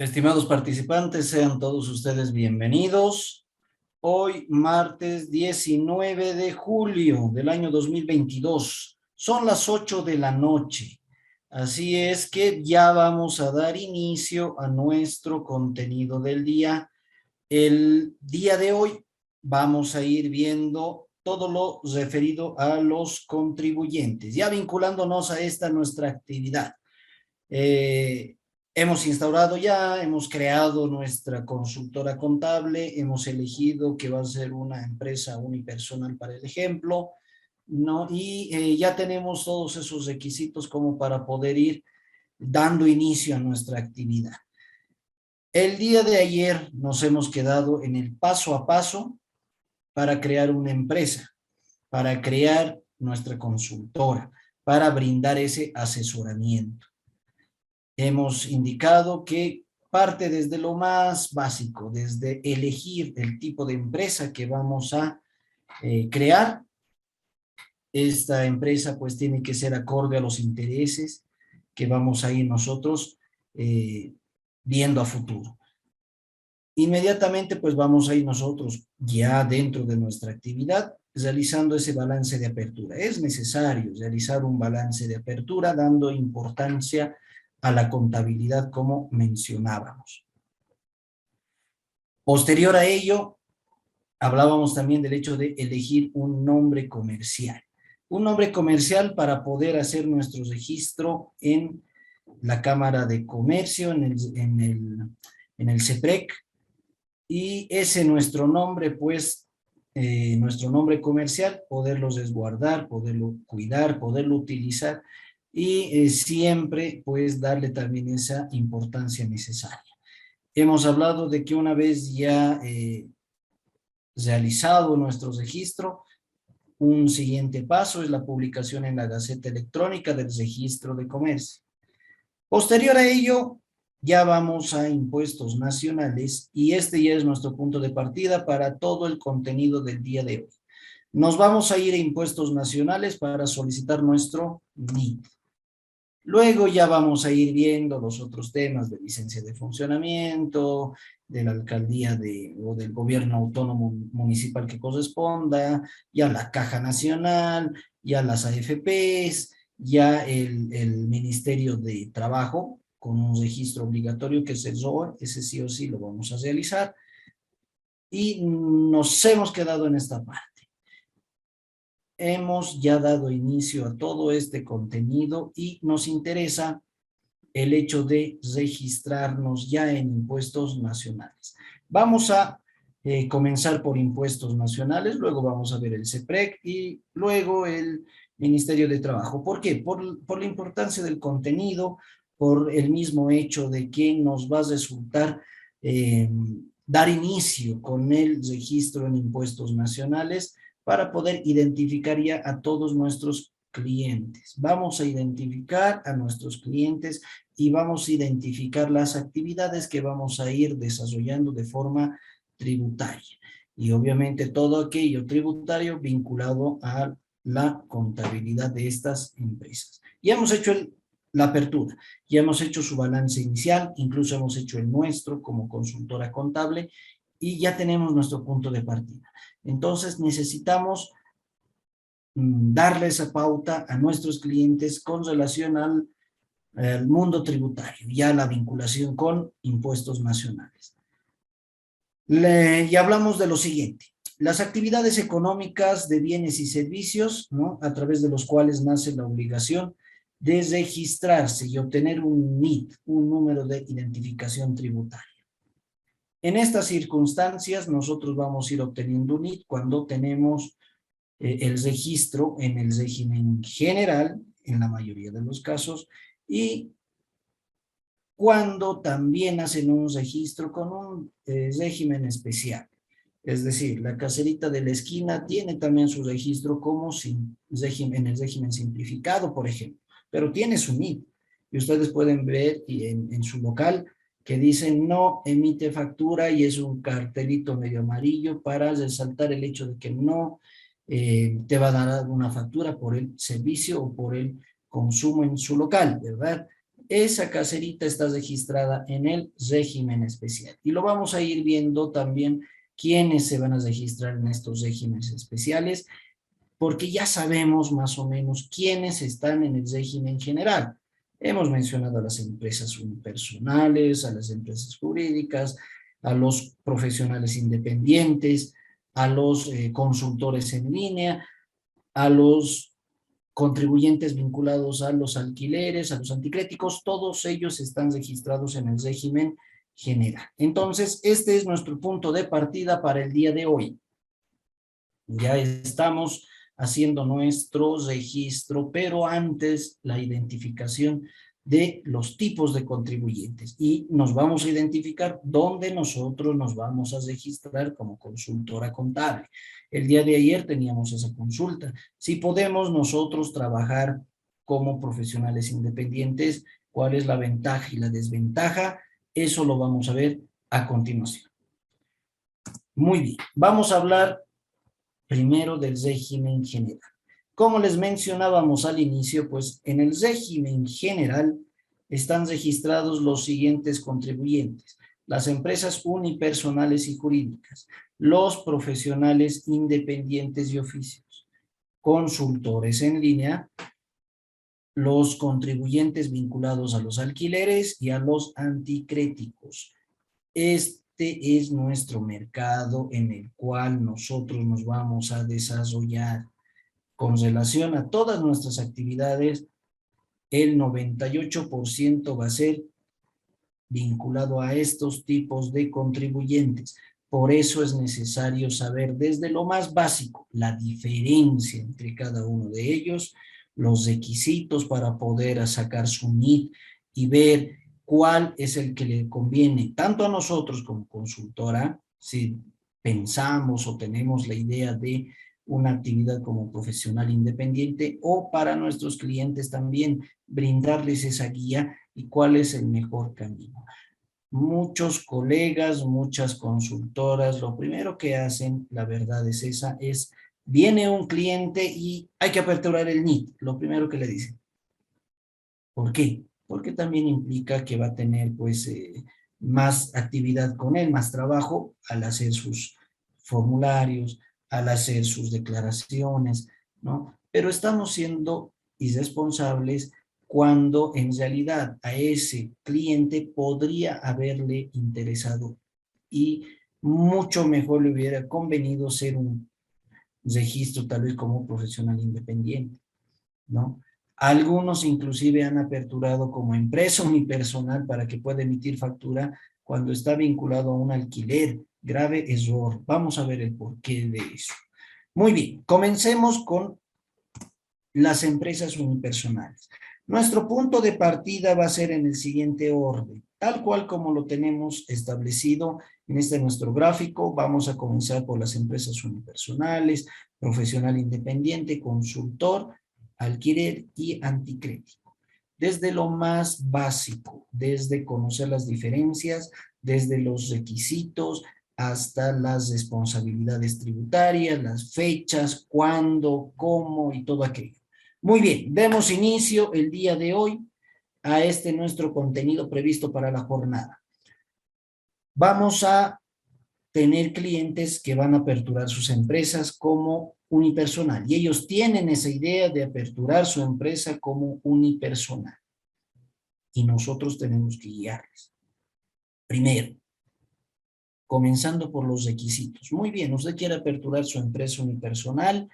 Estimados participantes, sean todos ustedes bienvenidos. Hoy, martes 19 de julio del año 2022. Son las 8 de la noche. Así es que ya vamos a dar inicio a nuestro contenido del día. El día de hoy vamos a ir viendo todo lo referido a los contribuyentes, ya vinculándonos a esta nuestra actividad. Hemos instaurado ya, hemos creado nuestra consultora contable, hemos elegido que va a ser una empresa unipersonal para el ejemplo, ¿no? Y ya tenemos todos esos requisitos como para poder ir dando inicio a nuestra actividad. El día de ayer nos hemos quedado en el paso a paso para crear una empresa, para crear nuestra consultora, para brindar ese asesoramiento. Hemos indicado que parte desde lo más básico, desde elegir el tipo de empresa que vamos a crear. Esta empresa pues tiene que ser acorde a los intereses que vamos a ir nosotros viendo a futuro. Inmediatamente pues vamos a ir nosotros ya dentro de nuestra actividad realizando ese balance de apertura. Es necesario realizar un balance de apertura dando importancia a la contabilidad como mencionábamos. Posterior a ello, hablábamos también del hecho de elegir un nombre comercial. Un nombre comercial para poder hacer nuestro registro en la Cámara de Comercio, en el CEPREC, y ese nuestro nombre, pues, nuestro nombre comercial, poderlo resguardar, poderlo cuidar, poderlo utilizar y siempre, pues, darle también esa importancia necesaria. Hemos hablado de que una vez ya realizado nuestro registro, un siguiente paso es la publicación en la Gaceta Electrónica del Registro de Comercio. Posterior a ello, ya vamos a impuestos nacionales y este ya es nuestro punto de partida para todo el contenido del día de hoy. Nos vamos a ir a impuestos nacionales para solicitar nuestro NIT. Luego ya vamos a ir viendo los otros temas de licencia de funcionamiento, de la alcaldía o del gobierno autónomo municipal que corresponda, ya la Caja Nacional, ya las AFPs, ya el Ministerio de Trabajo, con un registro obligatorio que es el ROA, ese sí o sí lo vamos a realizar. Y nos hemos quedado en esta parte. Hemos ya dado inicio a todo este contenido y nos interesa el hecho de registrarnos ya en impuestos nacionales. Vamos a comenzar por impuestos nacionales, luego vamos a ver el CEPREC y luego el Ministerio de Trabajo. ¿Por qué? Por la importancia del contenido, por el mismo hecho de que nos va a resultar dar inicio con el registro en impuestos nacionales para poder identificar ya a todos nuestros clientes. Vamos a identificar a nuestros clientes y vamos a identificar las actividades que vamos a ir desarrollando de forma tributaria. Y obviamente todo aquello tributario vinculado a la contabilidad de estas empresas. Ya hemos hecho la apertura, ya hemos hecho su balance inicial, incluso hemos hecho el nuestro como consultora contable y ya tenemos nuestro punto de partida. Entonces necesitamos darle esa pauta a nuestros clientes con relación al mundo tributario, ya la vinculación con impuestos nacionales. Y hablamos de lo siguiente, las actividades económicas de bienes y servicios, ¿no?, a través de los cuales nace la obligación de registrarse y obtener un NIT, un número de identificación tributaria. En estas circunstancias, nosotros vamos a ir obteniendo un NIT cuando tenemos el registro en el régimen general, en la mayoría de los casos, y cuando también hacen un registro con un régimen especial. Es decir, la caserita de la esquina tiene también su registro como en el régimen simplificado, por ejemplo, pero tiene su NIT. Y ustedes pueden ver en su local que dicen no emite factura y es un cartelito medio amarillo para resaltar el hecho de que no te va a dar una factura por el servicio o por el consumo en su local, ¿verdad? esa caserita está registrada en el régimen especial. Y lo vamos a ir viendo también quiénes se van a registrar en estos regímenes especiales, porque ya sabemos más o menos quiénes están en el régimen general. Hemos mencionado a las empresas unipersonales, a las empresas jurídicas, a los profesionales independientes, a los consultores en línea, a los contribuyentes vinculados a los alquileres, a los anticréticos, todos ellos están registrados en el régimen general. Entonces, este es nuestro punto de partida para el día de hoy. Ya estamos haciendo nuestro registro, pero antes la identificación de los tipos de contribuyentes y nos vamos a identificar dónde nosotros nos vamos a registrar como consultora contable. El día de ayer teníamos esa consulta. Si podemos nosotros trabajar como profesionales independientes, cuál es la ventaja y la desventaja, eso lo vamos a ver a continuación. Muy bien, vamos a hablar primero del régimen general. Como les mencionábamos al inicio, pues en el régimen general están registrados los siguientes contribuyentes: las empresas unipersonales y jurídicas, los profesionales independientes y oficios, consultores en línea, los contribuyentes vinculados a los alquileres y a los anticréticos. Este es nuestro mercado en el cual nosotros nos vamos a desarrollar. Con relación a todas nuestras actividades, el 98% va a ser vinculado a estos tipos de contribuyentes. Por eso es necesario saber desde lo más básico la diferencia entre cada uno de ellos, los requisitos para poder sacar su NIT y ver cuál es el que le conviene tanto a nosotros como consultora, si pensamos o tenemos la idea de una actividad como profesional independiente, o para nuestros clientes también brindarles esa guía y cuál es el mejor camino. Muchos colegas, muchas consultoras, lo primero que hacen, la verdad es esa, es viene un cliente y hay que aperturar el NIT, lo primero que le dicen. ¿Por qué? Porque también implica que va a tener pues más actividad con él, más trabajo al hacer sus formularios, al hacer sus declaraciones, ¿no? Pero estamos siendo irresponsables cuando en realidad a ese cliente podría haberle interesado y mucho mejor le hubiera convenido ser un registro tal vez como profesional independiente, ¿no? Algunos inclusive han aperturado como empresa unipersonal para que pueda emitir factura cuando está vinculado a un alquiler. Grave error. Vamos a ver el porqué de eso. Muy bien, comencemos con las empresas unipersonales. Nuestro punto de partida va a ser en el siguiente orden, tal cual como lo tenemos establecido en este nuestro gráfico. Vamos a comenzar por las empresas unipersonales, profesional independiente, consultor, alquiler y anticrético. Desde lo más básico, desde conocer las diferencias, desde los requisitos, hasta las responsabilidades tributarias, las fechas, cuándo, cómo y todo aquello. Muy bien, demos inicio el día de hoy a este nuestro contenido previsto para la jornada. Vamos a tener clientes que van a aperturar sus empresas como unipersonal y ellos tienen esa idea de aperturar su empresa como unipersonal y nosotros tenemos que guiarles. Primero, comenzando por los requisitos. Muy bien, usted quiere aperturar su empresa unipersonal,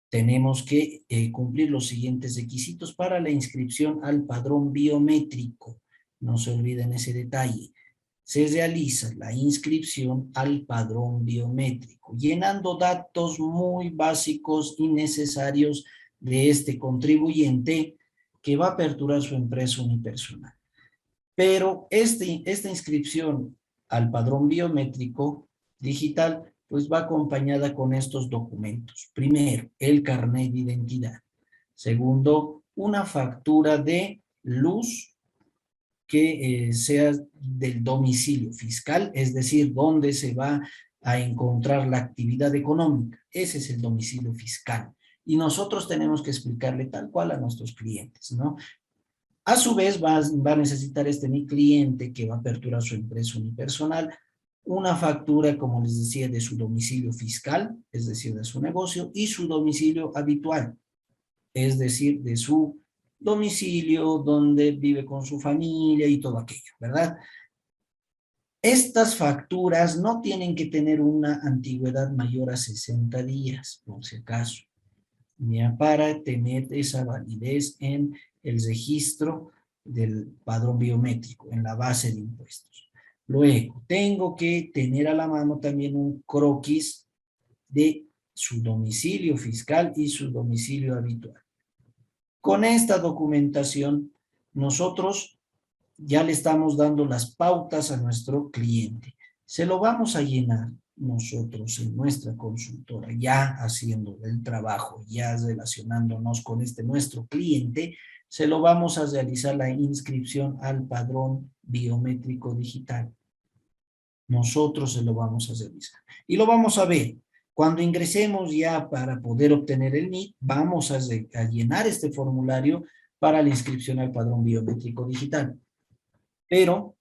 tenemos que cumplir los siguientes requisitos para la inscripción al padrón biométrico. No se olviden ese detalle. Se realiza la inscripción al padrón biométrico, llenando datos muy básicos y necesarios de este contribuyente que va a aperturar su empresa unipersonal. Pero esta inscripción al padrón biométrico digital pues va acompañada con estos documentos. Primero, el carnet de identidad. Segundo, una factura de luz que sea del domicilio fiscal, es decir, dónde se va a encontrar la actividad económica. Ese es el domicilio fiscal. Y nosotros tenemos que explicarle tal cual a nuestros clientes, ¿no? A su vez, va a necesitar mi cliente que va a aperturar su empresa unipersonal, una factura, como les decía, de su domicilio fiscal, es decir, de su negocio, y su domicilio habitual, es decir, de su domicilio donde vive con su familia y todo aquello, ¿verdad? Estas facturas no tienen que tener una antigüedad mayor a 60 días, por si acaso, ya para tener esa validez en el registro del padrón biométrico, en la base de impuestos. Luego, tengo que tener a la mano también un croquis de su domicilio fiscal y su domicilio habitual. Con esta documentación, nosotros ya le estamos dando las pautas a nuestro cliente. Se lo vamos a llenar nosotros en nuestra consultora, ya haciendo el trabajo, ya relacionándonos con nuestro cliente, se lo vamos a realizar la inscripción al padrón biométrico digital. Nosotros se lo vamos a realizar. Y lo vamos a ver. Cuando ingresemos ya para poder obtener el NIT, vamos a llenar este formulario para la inscripción al padrón biométrico digital. Pero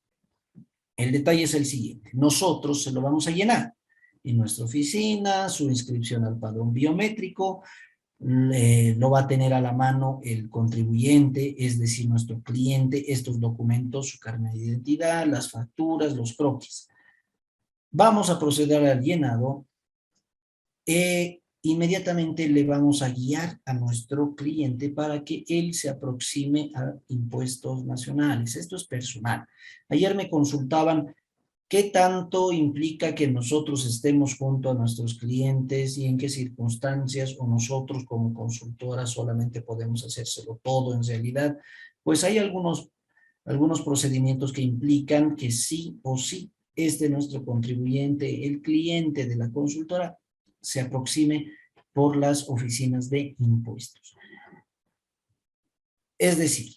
el detalle es el siguiente. Nosotros se lo vamos a llenar en nuestra oficina, su inscripción al padrón biométrico, lo va a tener a la mano el contribuyente, es decir, nuestro cliente, estos documentos, su carnet de identidad, las facturas, los croquis. Vamos a proceder al llenado. Inmediatamente le vamos a guiar a nuestro cliente para que él se aproxime a impuestos nacionales. Esto es personal. Ayer me consultaban qué tanto implica que nosotros estemos junto a nuestros clientes y en qué circunstancias, o nosotros como consultora solamente podemos hacérselo todo en realidad. Pues hay algunos procedimientos que implican que sí o sí nuestro contribuyente, el cliente de la consultora, se aproxime por las oficinas de impuestos. Es decir,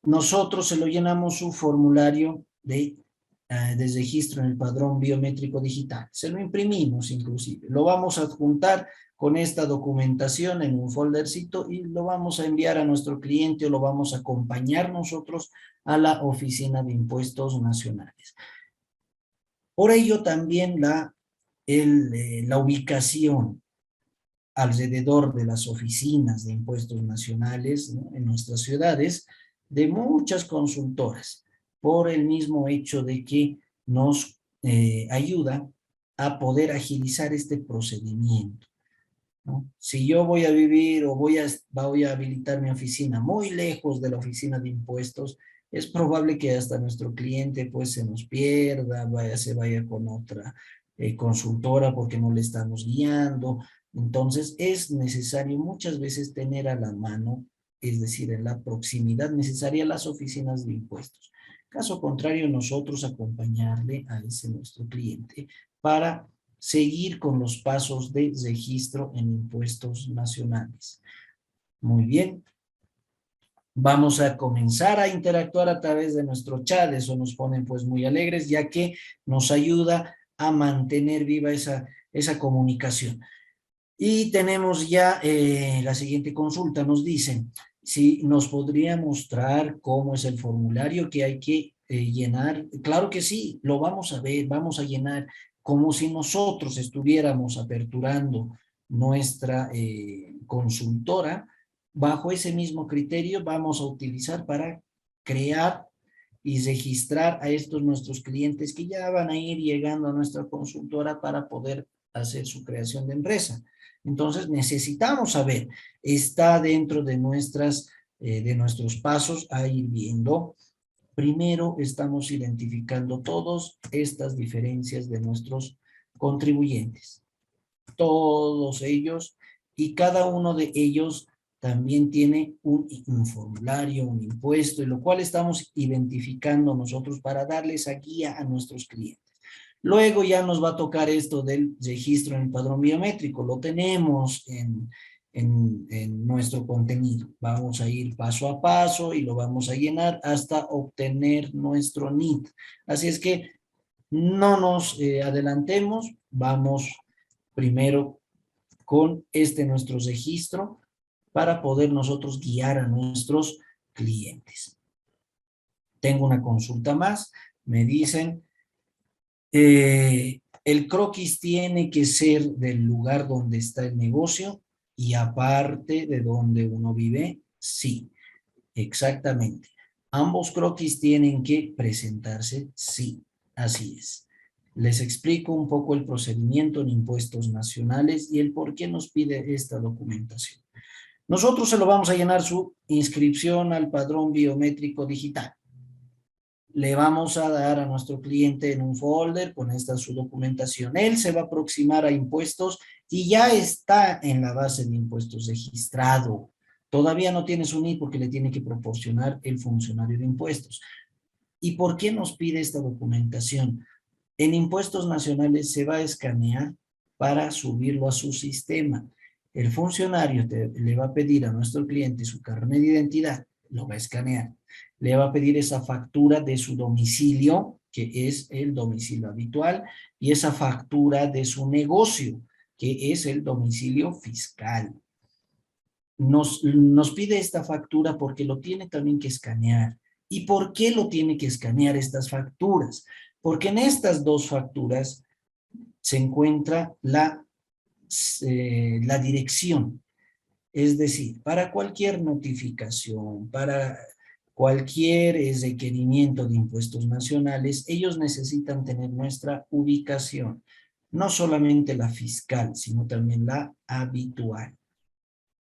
nosotros se lo llenamos su formulario de registro en el padrón biométrico digital. Se lo imprimimos inclusive. Lo vamos a adjuntar con esta documentación en un foldercito y lo vamos a enviar a nuestro cliente o lo vamos a acompañar nosotros a la oficina de impuestos nacionales. Por ello también la ubicación alrededor de las oficinas de impuestos nacionales, ¿no?, en nuestras ciudades, de muchas consultoras, por el mismo hecho de que nos ayuda a poder agilizar este procedimiento, ¿no? Si yo voy a vivir o voy a habilitar mi oficina muy lejos de la oficina de impuestos, es probable que hasta nuestro cliente pues se nos pierda, se vaya con otra consultora porque no le estamos guiando. Entonces es necesario muchas veces tener a la mano, es decir, en la proximidad necesaria, las oficinas de impuestos. Caso contrario, nosotros acompañarle a nuestro cliente para seguir con los pasos de registro en impuestos nacionales. Muy bien. Vamos a comenzar a interactuar a través de nuestro chat. Eso nos pone pues muy alegres, ya que nos ayuda a mantener viva esa comunicación. Y tenemos ya la siguiente consulta. Nos dicen si nos podría mostrar cómo es el formulario que hay que llenar. Claro que sí, lo vamos a ver, vamos a llenar como si nosotros estuviéramos aperturando nuestra consultora. Bajo ese mismo criterio vamos a utilizar para crear y registrar a estos nuestros clientes que ya van a ir llegando a nuestra consultora para poder hacer su creación de empresa. Entonces necesitamos saber, está dentro de nuestros pasos a ir viendo. Primero estamos identificando todas estas diferencias de nuestros contribuyentes. Todos ellos, y cada uno de ellos también tiene un formulario, un impuesto, y lo cual estamos identificando nosotros para darles esa guía a nuestros clientes. Luego ya nos va a tocar esto del registro en el padrón biométrico. Lo tenemos en nuestro contenido. Vamos a ir paso a paso y lo vamos a llenar hasta obtener nuestro NIT. Así es que no nos adelantemos. Vamos primero con nuestro registro para poder nosotros guiar a nuestros clientes. Tengo una consulta más, me dicen, el croquis tiene que ser del lugar donde está el negocio y aparte de donde uno vive, sí, exactamente. Ambos croquis tienen que presentarse, sí, así es. Les explico un poco el procedimiento en impuestos nacionales y el por qué nos pide esta documentación. Nosotros se lo vamos a llenar su inscripción al padrón biométrico digital. Le vamos a dar a nuestro cliente en un folder con esta su documentación. Él se va a aproximar a impuestos y ya está en la base de impuestos registrado. Todavía no tiene su NIE porque le tiene que proporcionar el funcionario de impuestos. ¿Y por qué nos pide esta documentación? En impuestos nacionales se va a escanear para subirlo a su sistema. El funcionario le va a pedir a nuestro cliente su carnet de identidad, lo va a escanear. Le va a pedir esa factura de su domicilio, que es el domicilio habitual, y esa factura de su negocio, que es el domicilio fiscal. Nos pide esta factura porque lo tiene también que escanear. ¿Y por qué lo tiene que escanear estas facturas? Porque en estas dos facturas se encuentra la dirección. Es decir, para cualquier notificación, para cualquier requerimiento de impuestos nacionales, ellos necesitan tener nuestra ubicación. No solamente la fiscal, sino también la habitual,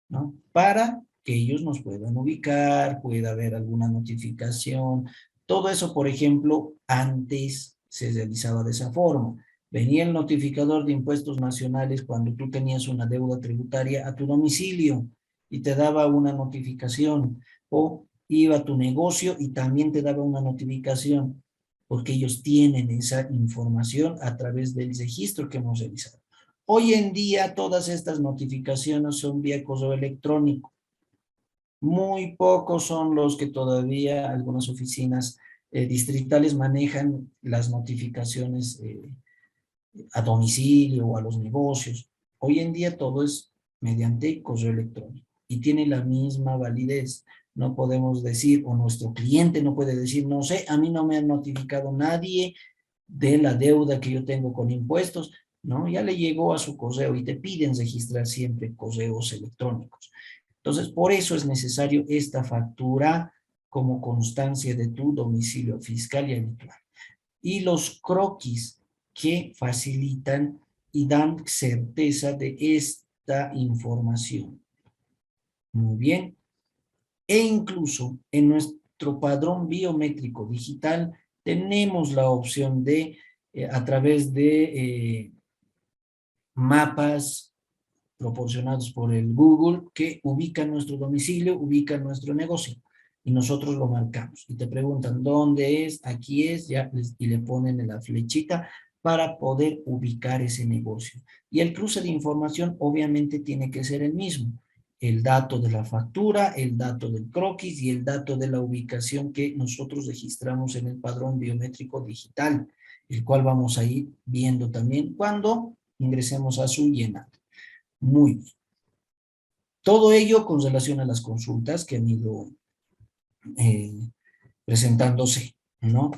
¿no? Para que ellos nos puedan ubicar, pueda haber alguna notificación. Todo eso, por ejemplo, antes se realizaba de esa forma. Venía el notificador de impuestos nacionales cuando tú tenías una deuda tributaria a tu domicilio y te daba una notificación, o iba a tu negocio y también te daba una notificación, porque ellos tienen esa información a través del registro que hemos realizado. Hoy en día todas estas notificaciones son vía correo electrónico. Muy pocos son los que todavía algunas oficinas distritales manejan las notificaciones a domicilio o a los negocios. Hoy en día todo es mediante correo electrónico y tiene la misma validez. No podemos decir, o nuestro cliente no puede decir, no sé, a mí no me ha notificado nadie de la deuda que yo tengo con impuestos, ¿no? Ya le llegó a su correo y te piden registrar siempre correos electrónicos. Entonces, por eso es necesario esta factura como constancia de tu domicilio fiscal y habitual. Y los croquis que facilitan y dan certeza de esta información. Muy bien. E incluso en nuestro padrón biométrico digital tenemos la opción de, a través de mapas proporcionados por el Google, que ubican nuestro domicilio, ubican nuestro negocio, y nosotros lo marcamos. Y te preguntan, ¿dónde es? Aquí es, ya, y le ponen en la flechita para poder ubicar ese negocio. Y el cruce de información obviamente tiene que ser el mismo. El dato de la factura, el dato del croquis y el dato de la ubicación que nosotros registramos en el padrón biométrico digital, el cual vamos a ir viendo también cuando ingresemos a su llenado. Muy bien. Todo ello con relación a las consultas que han ido presentándose, ¿no?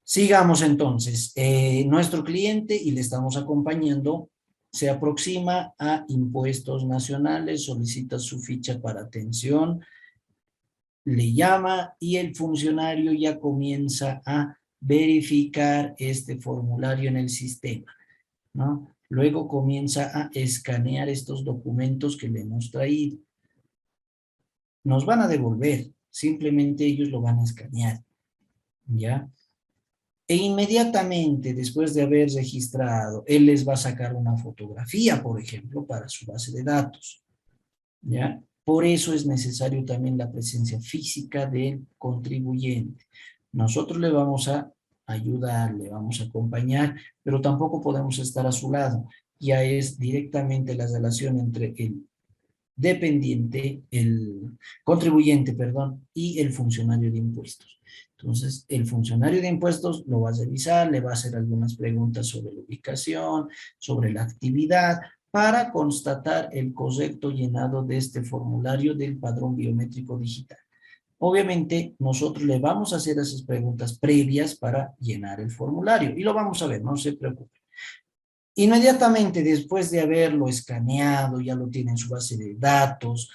Sigamos entonces. Nuestro cliente, y le estamos acompañando, se aproxima a impuestos nacionales, solicita su ficha para atención, le llama y el funcionario ya comienza a verificar este formulario en el sistema, ¿no? Luego comienza a escanear estos documentos que le hemos traído. Nos van a devolver, simplemente ellos lo van a escanear, ¿ya? E inmediatamente después de haber registrado, él les va a sacar una fotografía, por ejemplo, para su base de datos, ¿ya? Por eso es necesario también la presencia física del contribuyente. Nosotros le vamos a ayudar, le vamos a acompañar, pero tampoco podemos estar a su lado. Ya es directamente la relación entre el dependiente, el contribuyente, perdón, y el funcionario de impuestos. Entonces, el funcionario de impuestos lo va a revisar, le va a hacer algunas preguntas sobre la ubicación, sobre la actividad, para constatar el correcto llenado de este formulario del padrón biométrico digital. Obviamente, nosotros le vamos a hacer esas preguntas previas para llenar el formulario y lo vamos a ver, no se preocupe. Inmediatamente después de haberlo escaneado, ya lo tiene en su base de datos,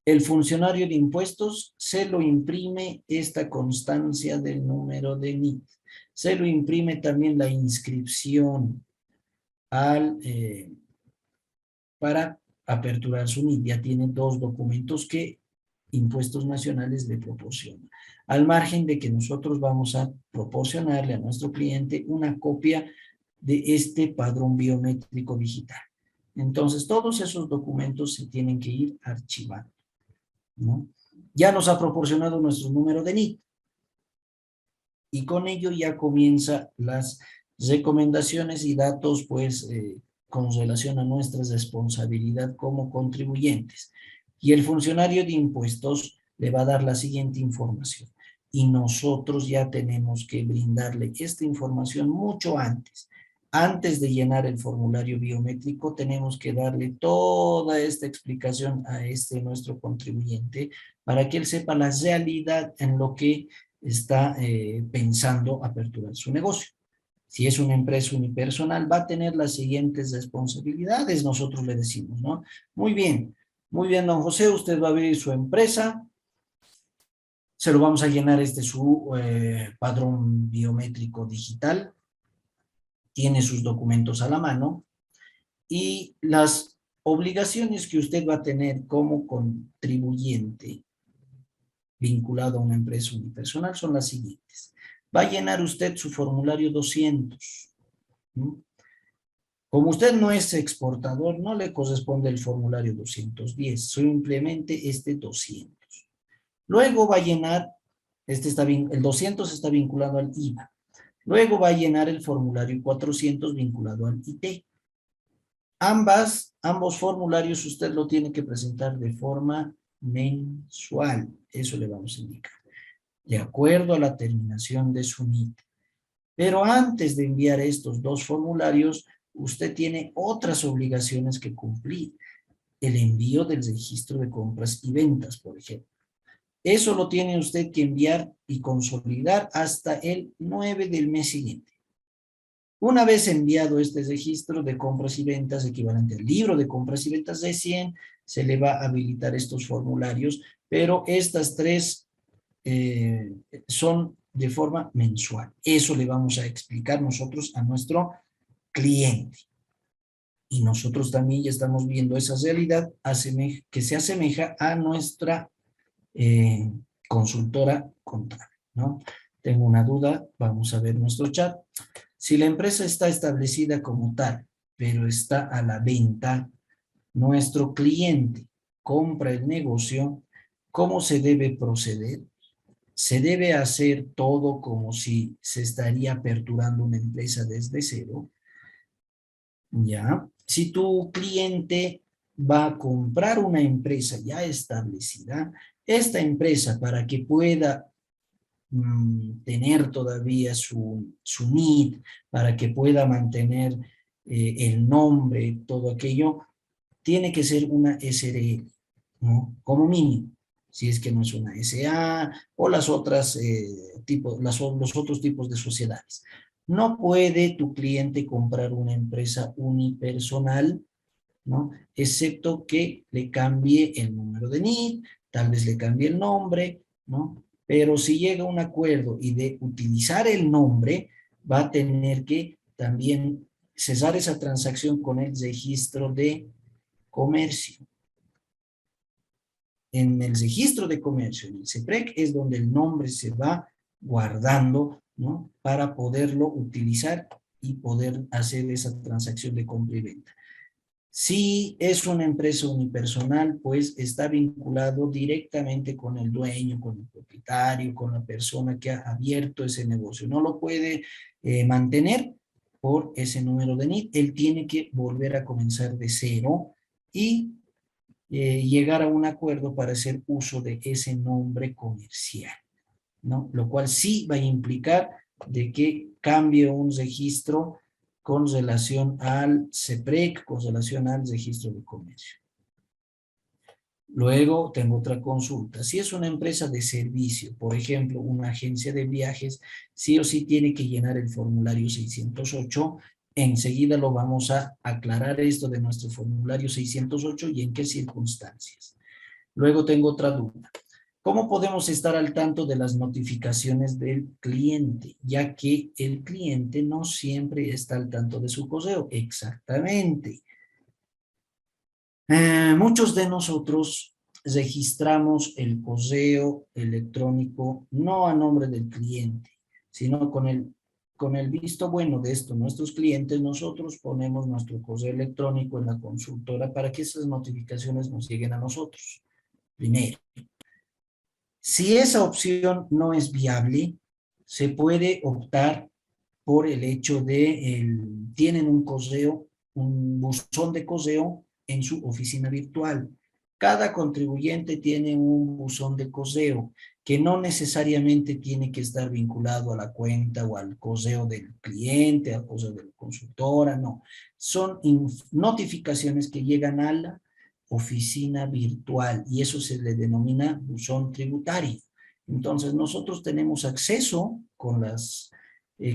el funcionario de impuestos se lo imprime esta constancia del número de NIT. Se lo imprime también la inscripción para aperturar su NIT. Ya tiene dos documentos que Impuestos Nacionales le proporciona. Al margen de que nosotros vamos a proporcionarle a nuestro cliente una copia de este padrón biométrico digital. Entonces, todos esos documentos se tienen que ir archivando, ¿no? Ya nos ha proporcionado nuestro número de NIT y con ello ya comienza las recomendaciones y datos, pues, con relación a nuestra responsabilidad como contribuyentes. Y el funcionario de impuestos le va a dar la siguiente información. Y nosotros ya tenemos que brindarle esta información mucho antes. Antes de llenar el formulario biométrico, tenemos que darle toda esta explicación a nuestro contribuyente para que él sepa la realidad en lo que está pensando aperturar su negocio. Si es una empresa unipersonal, va a tener las siguientes responsabilidades, nosotros le decimos, ¿no? Muy bien, don José, usted va a abrir su empresa, se lo vamos a llenar su padrón biométrico digital, tiene sus documentos a la mano y las obligaciones que usted va a tener como contribuyente vinculado a una empresa unipersonal son las siguientes. Va a llenar usted su formulario 200. ¿No? Como usted no es exportador, no le corresponde el formulario 210, simplemente 200. Luego va a llenar, el 200 está vinculado al IVA. Luego va a llenar el formulario 400 vinculado al IT. Ambos formularios usted lo tiene que presentar de forma mensual. Eso le vamos a indicar, de acuerdo a la terminación de su NIT. Pero antes de enviar estos dos formularios, usted tiene otras obligaciones que cumplir. El envío del registro de compras y ventas, por ejemplo. Eso lo tiene usted que enviar y consolidar hasta el 9 del mes siguiente. Una vez enviado este registro de compras y ventas equivalente al libro de compras y ventas de 100, se le va a habilitar estos formularios, pero estas tres son de forma mensual. Eso le vamos a explicar nosotros a nuestro cliente. Y nosotros también ya estamos viendo esa realidad que se asemeja a nuestra consultora contable, ¿no? Tengo una duda, vamos a ver nuestro chat. Si la empresa está establecida como tal, pero está a la venta, nuestro cliente compra el negocio, ¿cómo se debe proceder? Se debe hacer todo como si se estaría aperturando una empresa desde cero, ¿ya? Si tu cliente va a comprar una empresa ya establecida, esta empresa para que pueda tener todavía su NIT, para que pueda mantener el nombre, todo aquello, tiene que ser una SRL, ¿no? Como mínimo, si es que no es una SA o los otros tipos de sociedades. No puede tu cliente comprar una empresa unipersonal, ¿no? Excepto que le cambie el número de NIT, tal vez le cambie el nombre, ¿no? Pero si llega a un acuerdo y de utilizar el nombre, va a tener que también cesar esa transacción con el registro de comercio. En el registro de comercio, en el CEPREC, es donde el nombre se va guardando, ¿no? Para poderlo utilizar y poder hacer esa transacción de compra y venta. Si es una empresa unipersonal, pues está vinculado directamente con el dueño, con el propietario, con la persona que ha abierto ese negocio. No lo puede mantener por ese número de NIT. Él tiene que volver a comenzar de cero y llegar a un acuerdo para hacer uso de ese nombre comercial, ¿no? Lo cual sí va a implicar de que cambie un registro con relación al CEPREC, con relación al registro de comercio. Luego tengo otra consulta. Si es una empresa de servicio, por ejemplo, una agencia de viajes, sí o sí tiene que llenar el formulario 608. Enseguida lo vamos a aclarar esto de nuestro formulario 608 y en qué circunstancias. Luego tengo otra duda. ¿Cómo podemos estar al tanto de las notificaciones del cliente? Ya que el cliente no siempre está al tanto de su correo. Exactamente. Muchos de nosotros registramos el correo electrónico no a nombre del cliente, sino con el visto bueno de esto, nuestros clientes, nosotros ponemos nuestro correo electrónico en la consultora para que esas notificaciones nos lleguen a nosotros. Primero, si esa opción no es viable, se puede optar por el hecho de tienen un correo, un buzón de correo en su oficina virtual. Cada contribuyente tiene un buzón de correo que no necesariamente tiene que estar vinculado a la cuenta o al correo del cliente, al correo de la consultora, no. Son notificaciones que llegan a la oficina virtual y eso se le denomina buzón tributario. Entonces nosotros tenemos acceso con las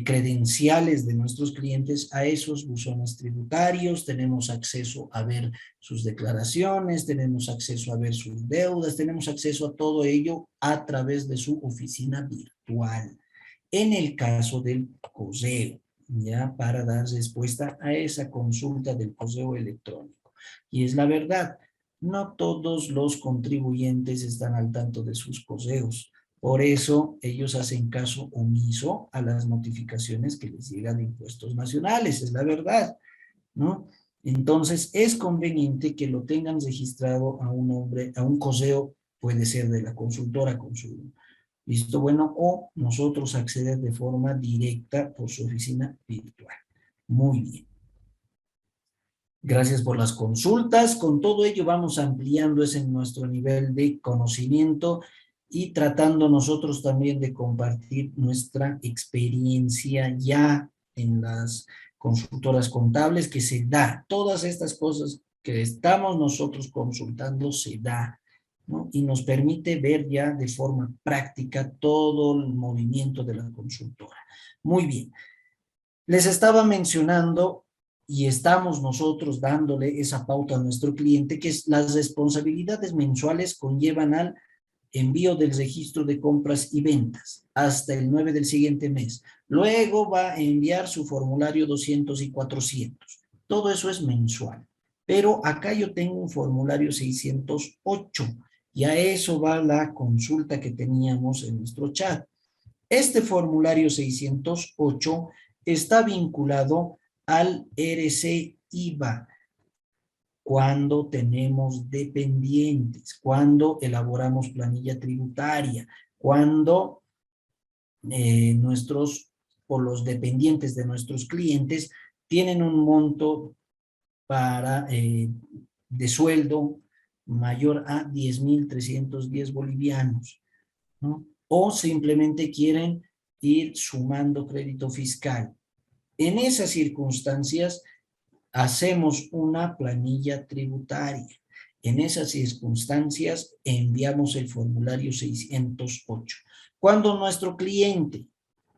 credenciales de nuestros clientes a esos buzones tributarios, tenemos acceso a ver sus declaraciones, tenemos acceso a ver sus deudas, tenemos acceso a todo ello a través de su oficina virtual. En el caso del correo, ya para dar respuesta a esa consulta del correo electrónico. Y es la verdad, no todos los contribuyentes están al tanto de sus correos. Por eso ellos hacen caso omiso a las notificaciones que les llegan de impuestos nacionales, es la verdad, ¿no? Entonces es conveniente que lo tengan registrado a un nombre, a un correo, puede ser de la consultora con su visto bueno, o nosotros acceder de forma directa por su oficina virtual. Muy bien. Gracias por las consultas. Con todo ello vamos ampliando ese nuestro nivel de conocimiento y tratando nosotros también de compartir nuestra experiencia ya en las consultoras contables que se da. Todas estas cosas que estamos nosotros consultando se da, ¿no? Y nos permite ver ya de forma práctica todo el movimiento de la consultora. Muy bien. Les estaba mencionando y estamos nosotros dándole esa pauta a nuestro cliente, que es las responsabilidades mensuales conllevan al envío del registro de compras y ventas hasta el 9 del siguiente mes. Luego va a enviar su formulario 200 y 400. Todo eso es mensual. Pero acá yo tengo un formulario 608 y a eso va la consulta que teníamos en nuestro chat. Este formulario 608 está vinculado al RC IVA cuando tenemos dependientes, cuando elaboramos planilla tributaria, cuando o los dependientes de nuestros clientes tienen un monto de sueldo mayor a 10.310 bolivianos, ¿no? O simplemente quieren ir sumando crédito fiscal. En esas circunstancias, hacemos una planilla tributaria. En esas circunstancias, enviamos el formulario 608. Cuando nuestro cliente,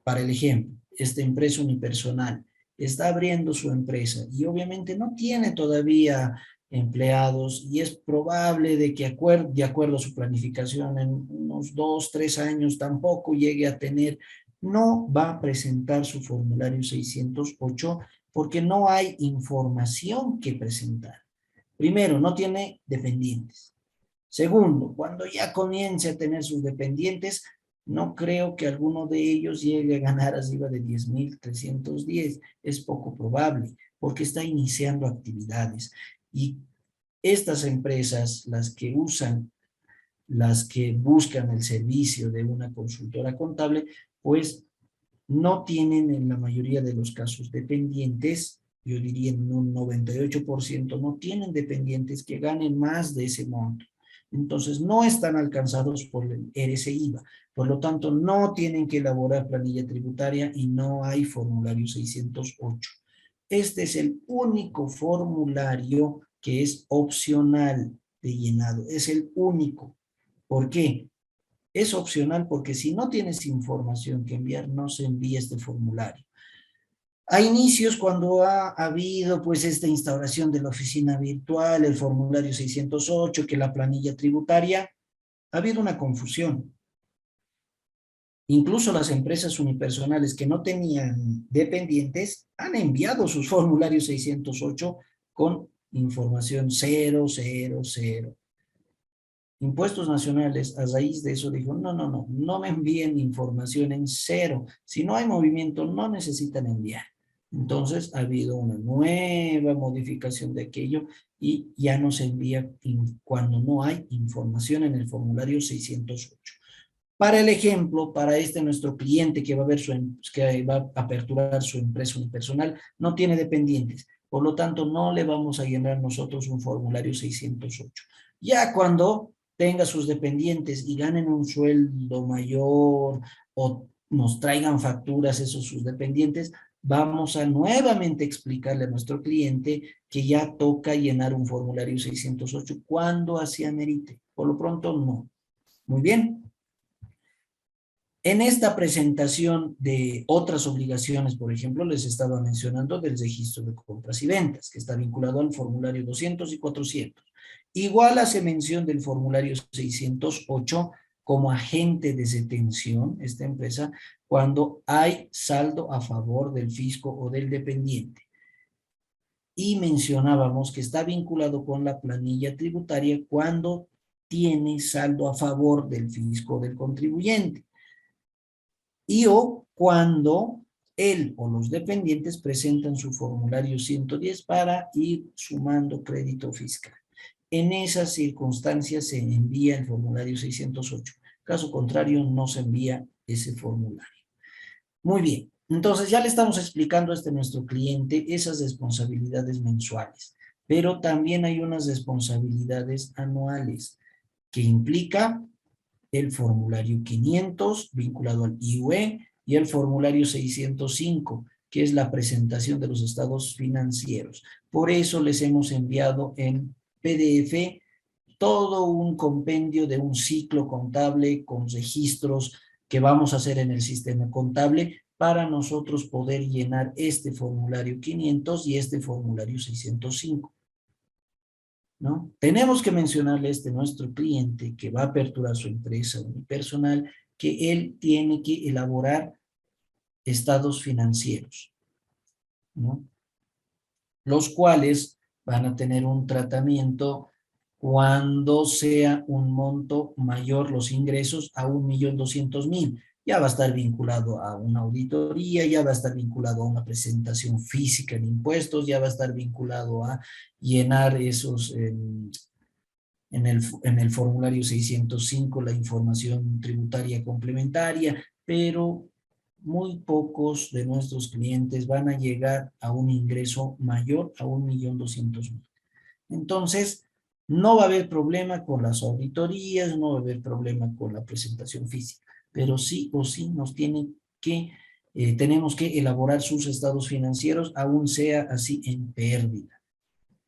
para el ejemplo, esta empresa unipersonal, está abriendo su empresa y obviamente no tiene todavía empleados y es probable de que de acuerdo a su planificación en unos 2, 3 años tampoco llegue a tener, no va a presentar su formulario 608 porque no hay información que presentar. Primero, no tiene dependientes. Segundo, cuando ya comience a tener sus dependientes, no creo que alguno de ellos llegue a ganar arriba de 10.310. Es poco probable porque está iniciando actividades. Y estas empresas, las que buscan el servicio de una consultora contable, pues no tienen en la mayoría de los casos dependientes, yo diría en un 98%, no tienen dependientes que ganen más de ese monto. Entonces, no están alcanzados por el RCIVA. Por lo tanto, no tienen que elaborar planilla tributaria y no hay formulario 608. Este es el único formulario que es opcional de llenado, es el único. ¿Por qué? Es opcional porque si no tienes información que enviar, no se envía este formulario. A inicios, cuando ha habido pues esta instauración de la oficina virtual, el formulario 608, que la planilla tributaria, ha habido una confusión. Incluso las empresas unipersonales que no tenían dependientes han enviado sus formularios 608 con información 000. Impuestos Nacionales, a raíz de eso, dijo, no me envíen información en cero. Si no hay movimiento, no necesitan enviar. Entonces, ha habido una nueva modificación de aquello y ya no se envía cuando no hay información en el formulario 608. Para el ejemplo, para nuestro cliente que va a ver que va a aperturar su empresa unipersonal, no tiene dependientes. Por lo tanto, no le vamos a llenar nosotros un formulario 608. Ya cuando tenga sus dependientes y ganen un sueldo mayor o nos traigan facturas esos sus dependientes, vamos a nuevamente explicarle a nuestro cliente que ya toca llenar un formulario 608 cuando así amerite. Por lo pronto, no. Muy bien. En esta presentación de otras obligaciones, por ejemplo, les estaba mencionando del registro de compras y ventas, que está vinculado al formulario 200 y 400. Igual hace mención del formulario 608 como agente de detención, esta empresa, cuando hay saldo a favor del fisco o del dependiente. Y mencionábamos que está vinculado con la planilla tributaria cuando tiene saldo a favor del fisco o del contribuyente. Y o cuando él o los dependientes presentan su formulario 110 para ir sumando crédito fiscal. En esas circunstancias se envía el formulario 608. Caso contrario, no se envía ese formulario. Muy bien. Entonces ya le estamos explicando a nuestro cliente esas responsabilidades mensuales, pero también hay unas responsabilidades anuales que implica el formulario 500 vinculado al IUE y el formulario 605, que es la presentación de los estados financieros. Por eso les hemos enviado en PDF todo un compendio de un ciclo contable con registros que vamos a hacer en el sistema contable para nosotros poder llenar este formulario 500 y este formulario 605. ¿No? Tenemos que mencionarle a nuestro cliente que va a aperturar su empresa unipersonal que él tiene que elaborar estados financieros, ¿no? Los cuales van a tener un tratamiento cuando sea un monto mayor los ingresos a 1.200.000. Ya va a estar vinculado a una auditoría, ya va a estar vinculado a una presentación física en impuestos, ya va a estar vinculado a llenar esos en el formulario 605 la información tributaria complementaria, pero muy pocos de nuestros clientes van a llegar a un ingreso mayor a 1.200.000. Entonces, no va a haber problema con las auditorías, no va a haber problema con la presentación física, pero sí o sí tenemos que elaborar sus estados financieros, aún sea así en pérdida,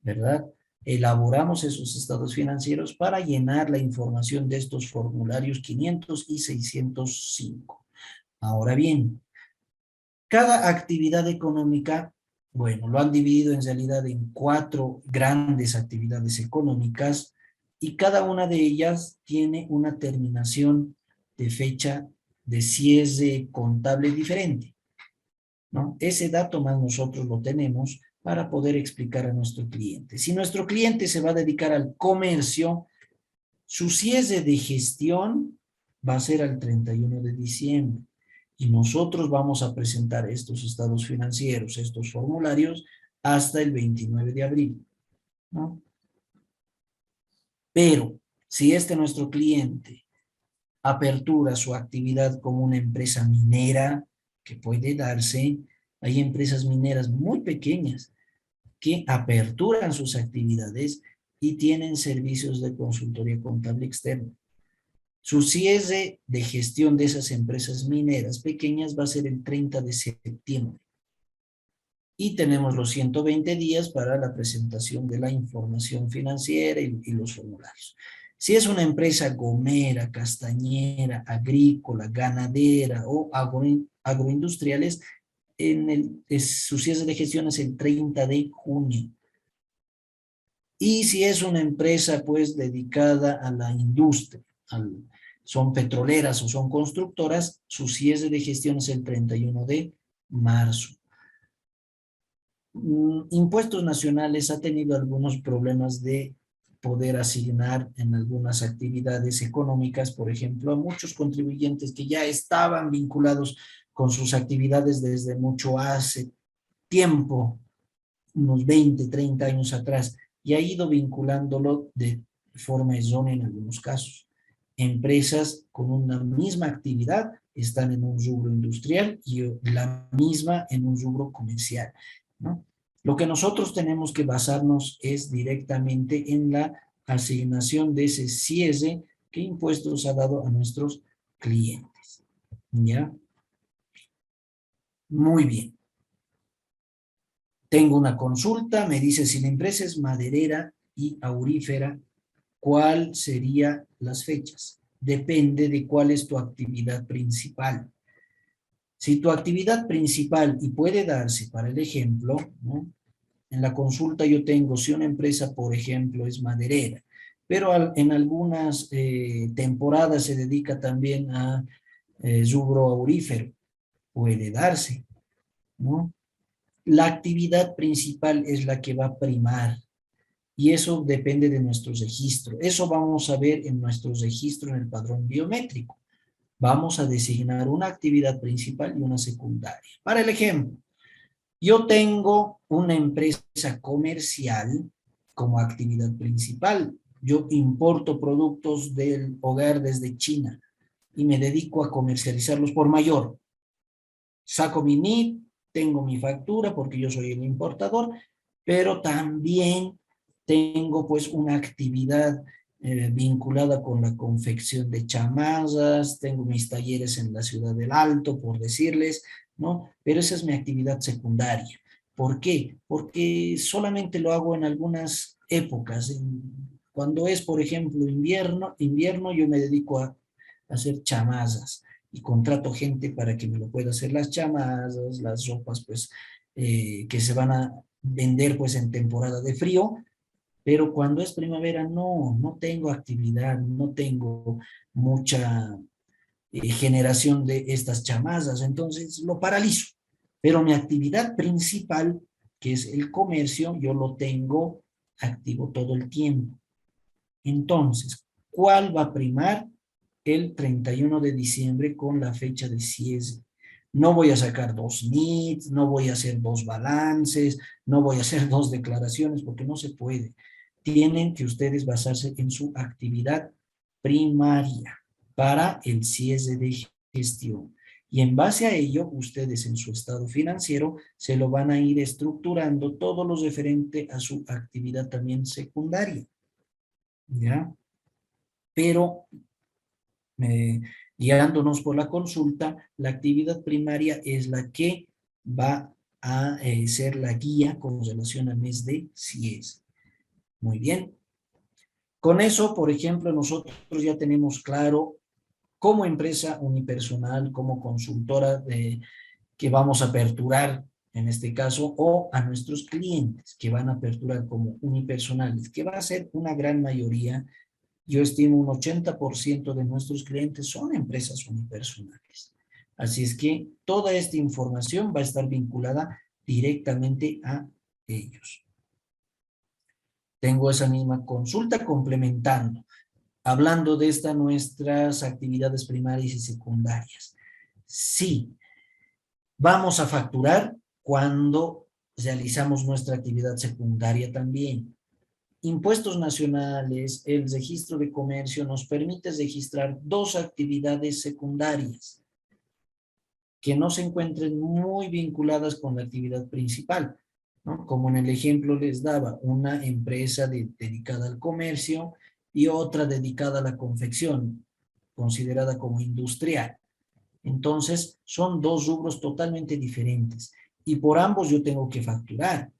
¿verdad? Elaboramos esos estados financieros para llenar la información de estos formularios 500 y 605. Ahora bien, cada actividad económica, bueno, lo han dividido en realidad en 4 grandes actividades económicas y cada una de ellas tiene una terminación de fecha de cierre contable diferente, ¿no? Ese dato más nosotros lo tenemos para poder explicar a nuestro cliente. Si nuestro cliente se va a dedicar al comercio, su cierre de gestión va a ser al 31 de diciembre y nosotros vamos a presentar estos estados financieros, estos formularios, hasta el 29 de abril, ¿no? Pero si nuestro cliente apertura su actividad como una empresa minera, que puede darse, hay empresas mineras muy pequeñas que aperturan sus actividades y tienen servicios de consultoría contable externa. Su cierre de gestión de esas empresas mineras pequeñas va a ser el 30 de septiembre. y tenemos los 120 días para la presentación de la información financiera y los formularios. Si es una empresa gomera, castañera, agrícola, ganadera o agroindustriales, su cierre de gestión es el 30 de junio. Y si es una empresa pues dedicada a la industria, son petroleras o son constructoras, su cierre de gestión es el 31 de marzo. Impuestos Nacionales ha tenido algunos problemas de poder asignar en algunas actividades económicas, por ejemplo, a muchos contribuyentes que ya estaban vinculados con sus actividades desde mucho hace tiempo, unos 20, 30 años atrás, y ha ido vinculándolo de forma errónea en algunos casos. Empresas con una misma actividad están en un rubro industrial y la misma en un rubro comercial, ¿no? Lo que nosotros tenemos que basarnos es directamente en la asignación de ese cierre que Impuestos ha dado a nuestros clientes, ¿ya? Muy bien. Tengo una consulta, me dice si la empresa es maderera y aurífera, ¿cuál serían las fechas? Depende de cuál es tu actividad principal. Si tu actividad principal, y puede darse para el ejemplo, ¿no? En la consulta yo tengo, si una empresa, por ejemplo, es maderera, pero en algunas temporadas se dedica también a rubro aurífero, puede darse, ¿no? La actividad principal es la que va a primar y eso depende de nuestro registro. Eso vamos a ver en nuestro registro en el padrón biométrico. Vamos a designar una actividad principal y una secundaria. Para el ejemplo, yo tengo una empresa comercial como actividad principal. Yo importo productos del hogar desde China y me dedico a comercializarlos por mayor. Saco mi NIT, tengo mi factura porque yo soy el importador, pero también tengo pues una actividad vinculada con la confección de chamarras, tengo mis talleres en la ciudad del Alto, por decirles, ¿no? Pero esa es mi actividad secundaria. ¿Por qué? Porque solamente lo hago en algunas épocas. Cuando es, por ejemplo, invierno yo me dedico a hacer chamarras y contrato gente para que me lo pueda hacer las chamarras, las ropas, pues, que se van a vender, pues, en temporada de frío, pero cuando es primavera no tengo actividad, no tengo mucha generación de estas chamarras, entonces lo paralizo. Pero mi actividad principal, que es el comercio, yo lo tengo activo todo el tiempo. Entonces, ¿cuál va a primar? El 31 de diciembre con la fecha de cierre. No voy a sacar dos NITs, no voy a hacer dos balances, no voy a hacer dos declaraciones porque no se puede. Tienen que ustedes basarse en su actividad primaria para el cierre de gestión. Y en base a ello, ustedes en su estado financiero se lo van a ir estructurando todo lo referente a su actividad también secundaria. ¿Ya? Pero guiándonos por la consulta, la actividad primaria es la que va a ser la guía con relación al mes de CIES. Muy bien. Con eso, por ejemplo, nosotros ya tenemos claro como empresa unipersonal, como consultora que vamos a aperturar en este caso, o a nuestros clientes que van a aperturar como unipersonales, que va a ser una gran mayoría. Yo estimo un 80% de nuestros clientes son empresas unipersonales. Así es que toda esta información va a estar vinculada directamente a ellos. Tengo esa misma consulta complementando, hablando de estas nuestras actividades primarias y secundarias. Sí, vamos a facturar cuando realizamos nuestra actividad secundaria también. Impuestos Nacionales, el registro de comercio nos permite registrar dos actividades secundarias que no se encuentren muy vinculadas con la actividad principal, ¿no? Como en el ejemplo les daba, una empresa dedicada al comercio y otra dedicada a la confección, considerada como industrial. Entonces, son dos rubros totalmente diferentes y por ambos yo tengo que facturar.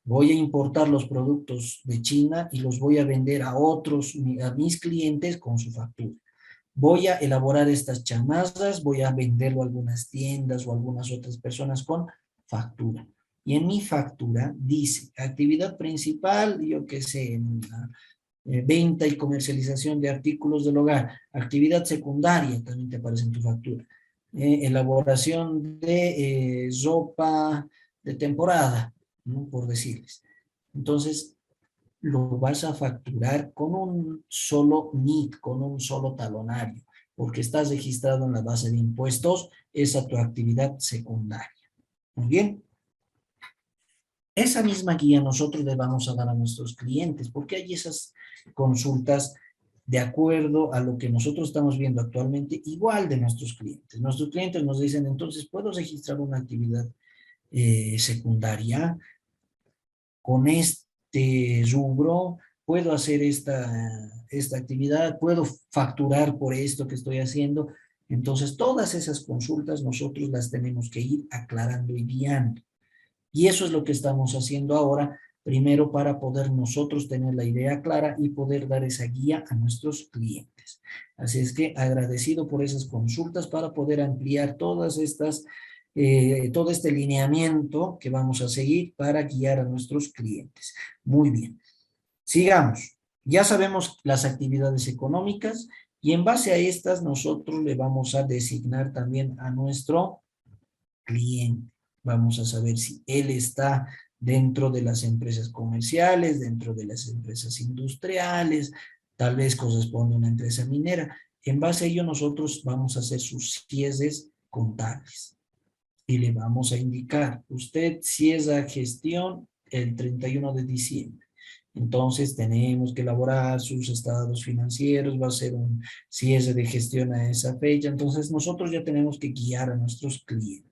Voy a importar los productos de China y los voy a vender a otros, a mis clientes con su factura. Voy a elaborar estas chamazas, voy a venderlo a algunas tiendas o a algunas otras personas con factura. Y en mi factura dice, actividad principal, yo qué sé, venta y comercialización de artículos del hogar. Actividad secundaria también te aparece en tu factura. Elaboración de ropa de temporada, ¿no? Por decirles. Entonces, lo vas a facturar con un solo NIT, con un solo talonario, porque estás registrado en la base de impuestos, esa tu actividad secundaria. Muy bien. Esa misma guía nosotros le vamos a dar a nuestros clientes, porque hay esas consultas de acuerdo a lo que nosotros estamos viendo actualmente, igual de nuestros clientes. Nuestros clientes nos dicen, entonces, ¿puedo registrar una actividad secundaria con este rubro? ¿Puedo hacer esta actividad? ¿Puedo facturar por esto que estoy haciendo? Entonces, todas esas consultas nosotros las tenemos que ir aclarando y guiando. Y eso es lo que estamos haciendo ahora, primero para poder nosotros tener la idea clara y poder dar esa guía a nuestros clientes. Así es que agradecido por esas consultas para poder ampliar todas estas, todo este lineamiento que vamos a seguir para guiar a nuestros clientes. Muy bien, sigamos. Ya sabemos las actividades económicas y en base a estas nosotros le vamos a designar también a nuestro cliente. Vamos a saber si él está dentro de las empresas comerciales, dentro de las empresas industriales, tal vez corresponde a una empresa minera. En base a ello nosotros vamos a hacer sus cierres contables y le vamos a indicar, usted cierra gestión el 31 de diciembre. Entonces tenemos que elaborar sus estados financieros, va a ser un cierre de gestión a esa fecha. Entonces nosotros ya tenemos que guiar a nuestros clientes.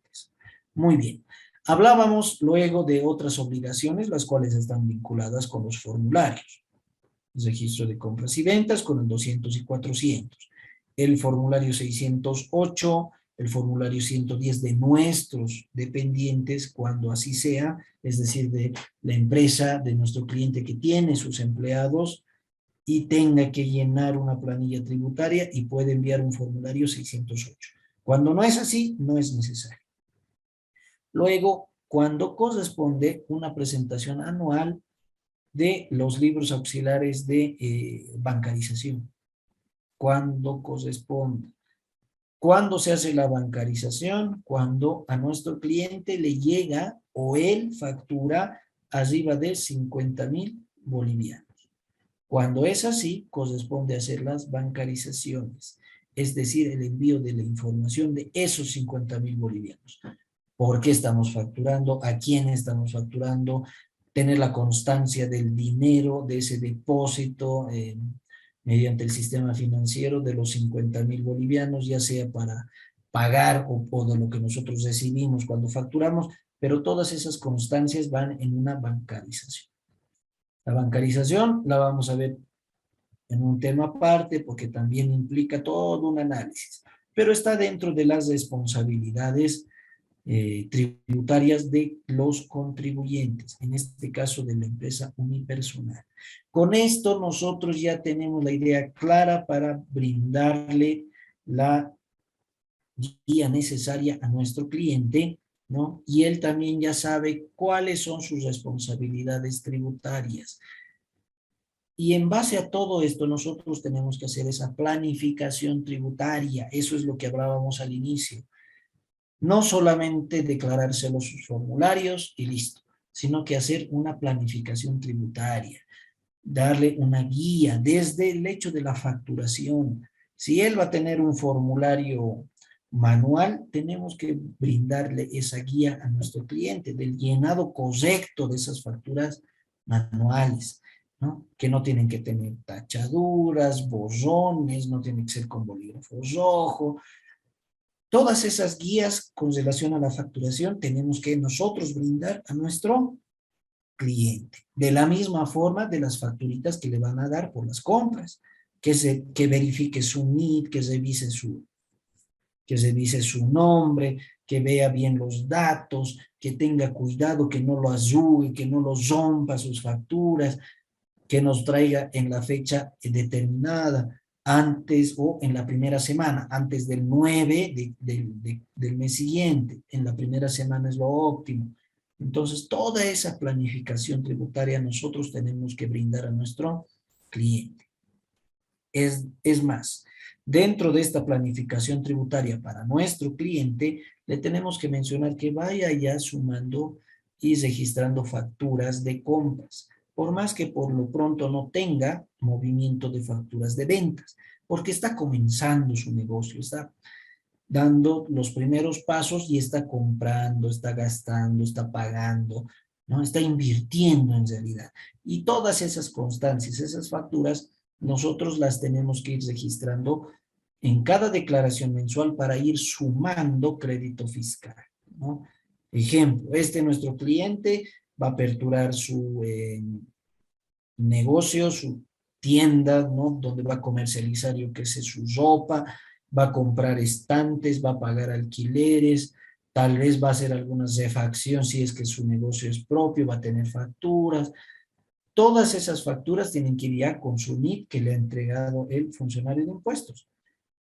Muy bien. Hablábamos luego de otras obligaciones, las cuales están vinculadas con los formularios. El registro de compras y ventas con el 200 y 400. El formulario 608, el formulario 110 de nuestros dependientes, cuando así sea, es decir, de la empresa, de nuestro cliente que tiene sus empleados y tenga que llenar una planilla tributaria y puede enviar un formulario 608. Cuando no es así, no es necesario. Luego, cuando corresponde una presentación anual de los libros auxiliares de bancarización. Cuando corresponde. ¿Cuándo se hace la bancarización? Cuando a nuestro cliente le llega o él factura arriba de 50,000 bolivianos. Cuando es así, corresponde hacer las bancarizaciones, es decir, el envío de la información de esos 50,000 bolivianos. ¿Por qué estamos facturando? ¿A quién estamos facturando? Tener la constancia del dinero, de ese depósito mediante el sistema financiero de los 50,000 bolivianos, ya sea para pagar o de lo que nosotros recibimos cuando facturamos, pero todas esas constancias van en una bancarización. La bancarización la vamos a ver en un tema aparte porque también implica todo un análisis, pero está dentro de las responsabilidades tributarias de los contribuyentes, en este caso de la empresa unipersonal. Con esto nosotros ya tenemos la idea clara para brindarle la guía necesaria a nuestro cliente, ¿no? Y él también ya sabe cuáles son sus responsabilidades tributarias. Y en base a todo esto, nosotros tenemos que hacer esa planificación tributaria. Eso es lo que hablábamos al inicio. No solamente declarárselo sus formularios y listo, sino que hacer una planificación tributaria, darle una guía desde el hecho de la facturación. Si él va a tener un formulario manual, tenemos que brindarle esa guía a nuestro cliente del llenado correcto de esas facturas manuales, ¿no? Que no tienen que tener tachaduras, borrones, no tienen que ser con bolígrafo rojo. Todas esas guías con relación a la facturación tenemos que nosotros brindar a nuestro cliente. De la misma forma de las facturitas que le van a dar por las compras. Que verifique su NIT, que revise su nombre, que vea bien los datos, que tenga cuidado, que no lo azúe, que no los rompa sus facturas, que nos traiga en la fecha determinada, antes o en la primera semana, antes del 9 del mes siguiente, en la primera semana es lo óptimo. Entonces, toda esa planificación tributaria nosotros tenemos que brindar a nuestro cliente. Es más, dentro de esta planificación tributaria para nuestro cliente, le tenemos que mencionar que vaya ya sumando y registrando facturas de compras, por más que por lo pronto no tenga movimiento de facturas de ventas, porque está comenzando su negocio, está dando los primeros pasos y está comprando, está gastando, está pagando, ¿no? Está invirtiendo en realidad. Y todas esas constancias, esas facturas, nosotros las tenemos que ir registrando en cada declaración mensual para ir sumando crédito fiscal, ¿no? Ejemplo, nuestro cliente va a aperturar su negocio, su tienda, ¿no? Donde va a comercializar, yo qué sé, su ropa, va a comprar estantes, va a pagar alquileres, tal vez va a hacer alguna refacción si es que su negocio es propio, va a tener facturas. Todas esas facturas tienen que ir ya con su NIP que le ha entregado el funcionario de impuestos.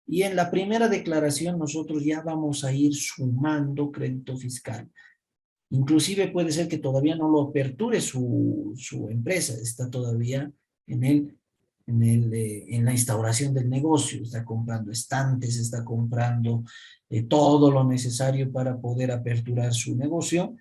Y en la primera declaración nosotros ya vamos a ir sumando crédito fiscal. Inclusive puede ser que todavía no lo aperture su empresa, está todavía en la instauración del negocio, está comprando estantes, está comprando todo lo necesario para poder aperturar su negocio,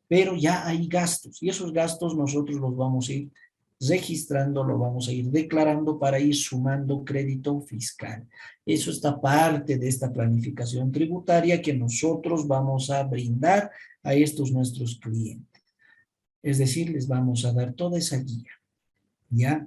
pero ya hay gastos y esos gastos nosotros los vamos a ir registrando, lo vamos a ir declarando para ir sumando crédito fiscal. Eso está parte de esta planificación tributaria que nosotros vamos a brindar a estos nuestros clientes. Es decir, les vamos a dar toda esa guía, ¿ya?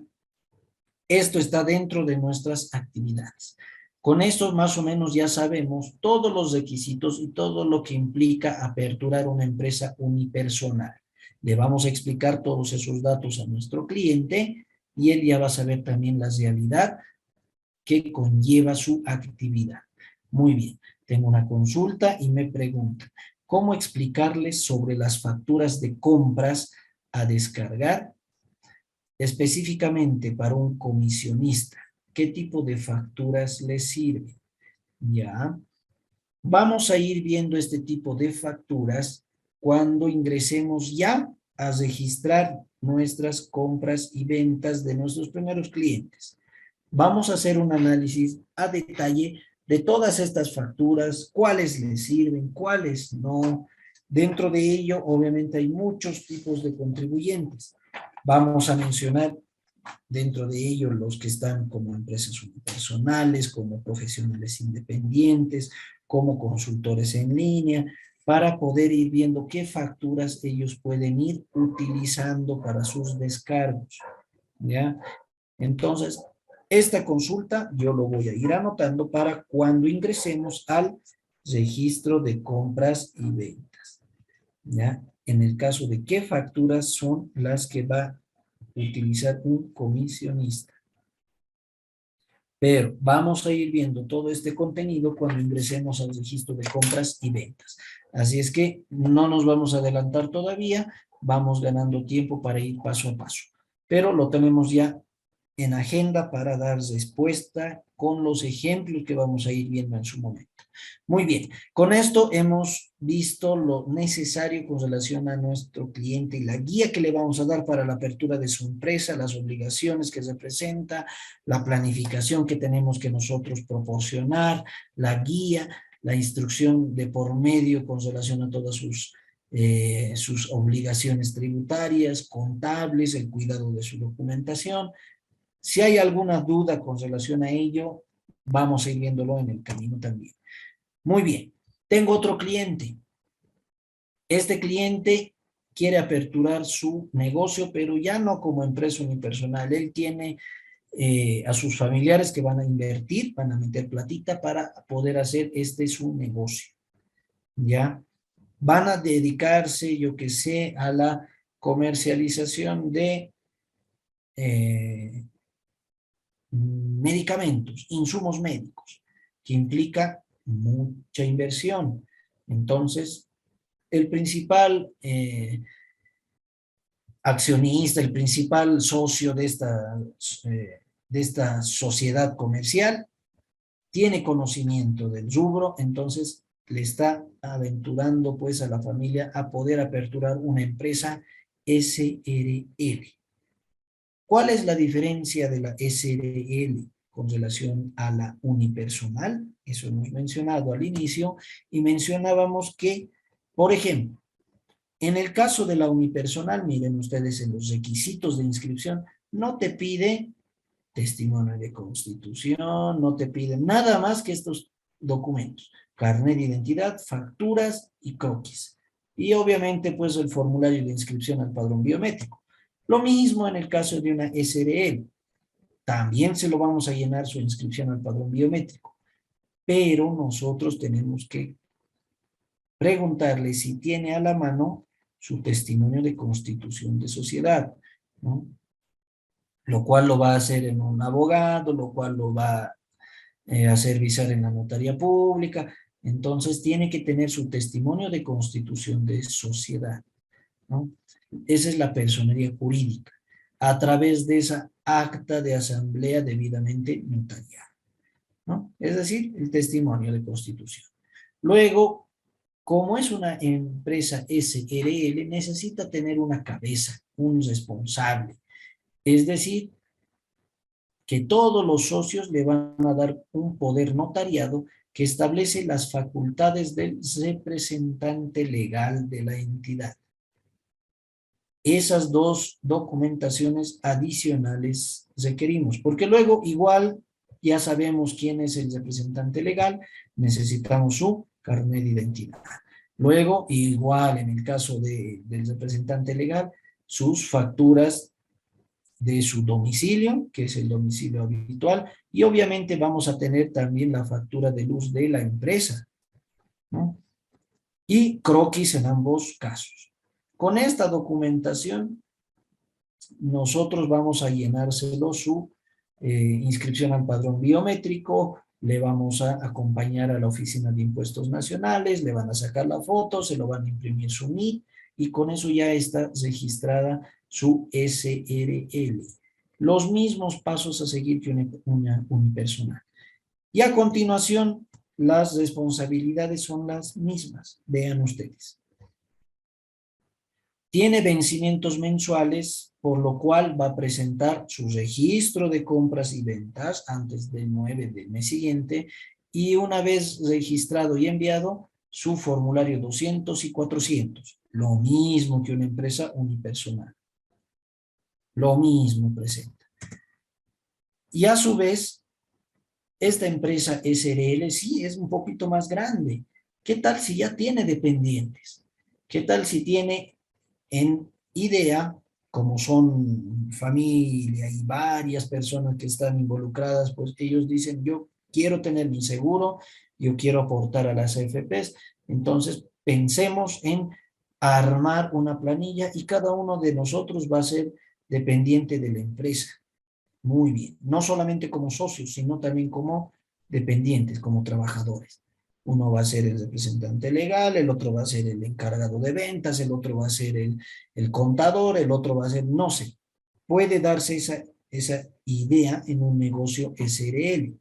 Esto está dentro de nuestras actividades. Con esto más o menos ya sabemos todos los requisitos y todo lo que implica aperturar una empresa unipersonal. Le vamos a explicar todos esos datos a nuestro cliente y él ya va a saber también la realidad que conlleva su actividad. Muy bien, tengo una consulta y me pregunta, ¿cómo explicarles sobre las facturas de compras a descargar específicamente para un comisionista? ¿Qué tipo de facturas les sirve? Ya, vamos a ir viendo este tipo de facturas cuando ingresemos ya a registrar nuestras compras y ventas de nuestros primeros clientes. Vamos a hacer un análisis a detalle de todas estas facturas, cuáles les sirven, cuáles no. Dentro de ello, obviamente, hay muchos tipos de contribuyentes. Vamos a mencionar dentro de ellos los que están como empresas unipersonales, como profesionales independientes, como consultores en línea, para poder ir viendo qué facturas ellos pueden ir utilizando para sus descargos, ¿ya? Entonces, esta consulta yo lo voy a ir anotando para cuando ingresemos al registro de compras y ventas, ¿ya? En el caso de qué facturas son las que va a utilizar un comisionista. Pero vamos a ir viendo todo este contenido cuando ingresemos al registro de compras y ventas. Así es que no nos vamos a adelantar todavía, vamos ganando tiempo para ir paso a paso. Pero lo tenemos ya en agenda para dar respuesta con los ejemplos que vamos a ir viendo en su momento. Muy bien, con esto hemos visto lo necesario con relación a nuestro cliente y la guía que le vamos a dar para la apertura de su empresa, las obligaciones que representa, la planificación que tenemos que nosotros proporcionar, la guía, la instrucción de por medio con relación a todas sus obligaciones tributarias, contables, el cuidado de su documentación. Si hay alguna duda con relación a ello, vamos a ir viéndolo en el camino también. Muy bien, tengo otro cliente. Este cliente quiere aperturar su negocio, pero ya no como empresa unipersonal. Él tiene a sus familiares que van a invertir, van a meter platita para poder hacer su negocio. ¿Ya? Van a dedicarse, yo que sé, a la comercialización de medicamentos, insumos médicos, que implica mucha inversión. Entonces, el principal accionista, el principal socio de esta sociedad comercial, tiene conocimiento del rubro, entonces le está aventurando pues a la familia a poder aperturar una empresa SRL. ¿Cuál es la diferencia de la SRL con relación a la unipersonal? Eso hemos mencionado al inicio y mencionábamos que, por ejemplo, en el caso de la unipersonal, miren ustedes en los requisitos de inscripción, no te pide testimonio de constitución, no te piden nada más que estos documentos, carnet de identidad, facturas y croquis. Y obviamente pues el formulario de inscripción al padrón biométrico. Lo mismo en el caso de una SRL, también se lo vamos a llenar su inscripción al padrón biométrico, pero nosotros tenemos que preguntarle si tiene a la mano su testimonio de constitución de sociedad, ¿no? Lo cual lo va a hacer en un abogado, lo cual lo va a hacer visar en la notaría pública. Entonces tiene que tener su testimonio de constitución de sociedad, ¿no? Esa es la personería jurídica, a través de esa acta de asamblea debidamente notariada, ¿no? Es decir, el testimonio de constitución. Luego, como es una empresa SRL, necesita tener una cabeza, un responsable. Es decir, que todos los socios le van a dar un poder notariado que establece las facultades del representante legal de la entidad. Esas dos documentaciones adicionales requerimos, porque luego igual ya sabemos quién es el representante legal, necesitamos su carnet de identidad. Luego, igual en el caso del representante legal, sus facturas de su domicilio, que es el domicilio habitual, y obviamente vamos a tener también la factura de luz de la empresa, ¿no? Y croquis en ambos casos. Con esta documentación, nosotros vamos a llenárselo su inscripción al padrón biométrico, le vamos a acompañar a la Oficina de Impuestos Nacionales, le van a sacar la foto, se lo van a imprimir su NIT, y con eso ya está registrada su SRL. Los mismos pasos a seguir que una unipersonal. Y a continuación, las responsabilidades son las mismas. Vean ustedes. Tiene vencimientos mensuales, por lo cual va a presentar su registro de compras y ventas antes del 9 del mes siguiente, y una vez registrado y enviado, su formulario 200 y 400. Lo mismo que una empresa unipersonal. Lo mismo presenta. Y a su vez, esta empresa SRL sí es un poquito más grande. ¿Qué tal si ya tiene dependientes? ¿Qué tal si tiene en idea, como son familia y varias personas que están involucradas, pues ellos dicen, yo quiero tener mi seguro, yo quiero aportar a las AFPs, entonces pensemos en armar una planilla y cada uno de nosotros va a ser dependiente de la empresa. Muy bien, no solamente como socios, sino también como dependientes, como trabajadores. Uno va a ser el representante legal, el otro va a ser el encargado de ventas, el otro va a ser el contador, el otro va a ser, no sé. Puede darse esa idea en un negocio SRL,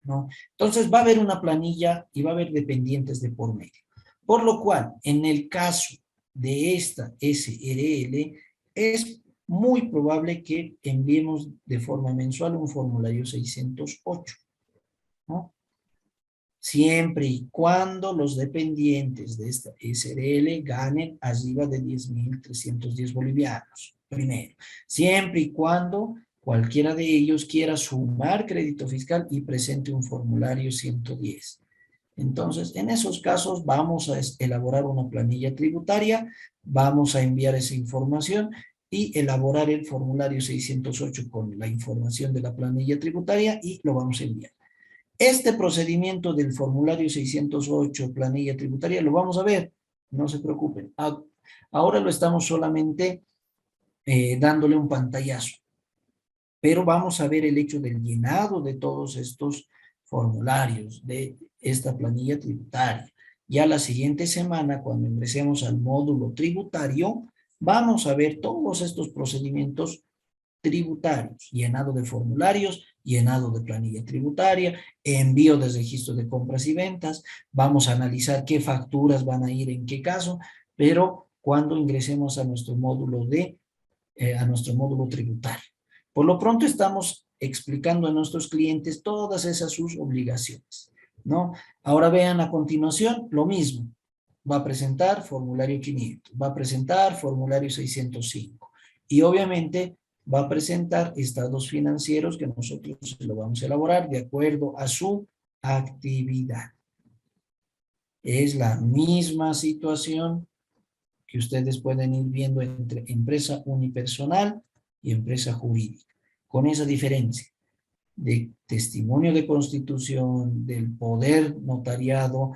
¿no? Entonces va a haber una planilla y va a haber dependientes de por medio. Por lo cual, en el caso de esta SRL, es muy probable que enviemos de forma mensual un formulario 608, ¿no? Siempre y cuando los dependientes de esta SRL ganen arriba de 10.310 bolivianos, primero. Siempre y cuando cualquiera de ellos quiera sumar crédito fiscal y presente un formulario 110. Entonces, en esos casos vamos a elaborar una planilla tributaria, vamos a enviar esa información y elaborar el formulario 608 con la información de la planilla tributaria y lo vamos a enviar. Este procedimiento del formulario 608, planilla tributaria, lo vamos a ver, no se preocupen. Ahora lo estamos solamente dándole un pantallazo, pero vamos a ver el hecho del llenado de todos estos formularios, de esta planilla tributaria. Ya la siguiente semana, cuando ingresemos al módulo tributario, vamos a ver todos estos procedimientos tributarios, llenado de formularios, llenado de planilla tributaria, envío de registro de compras y ventas, vamos a analizar qué facturas van a ir en qué caso, pero cuando ingresemos a nuestro módulo tributario. Por lo pronto estamos explicando a nuestros clientes todas esas sus obligaciones, ¿no? Ahora vean a continuación lo mismo. Va a presentar formulario 500, va a presentar formulario 605 y obviamente va a presentar estados financieros que nosotros lo vamos a elaborar de acuerdo a su actividad. Es la misma situación que ustedes pueden ir viendo entre empresa unipersonal y empresa jurídica, con esa diferencia de testimonio de constitución, del poder notariado,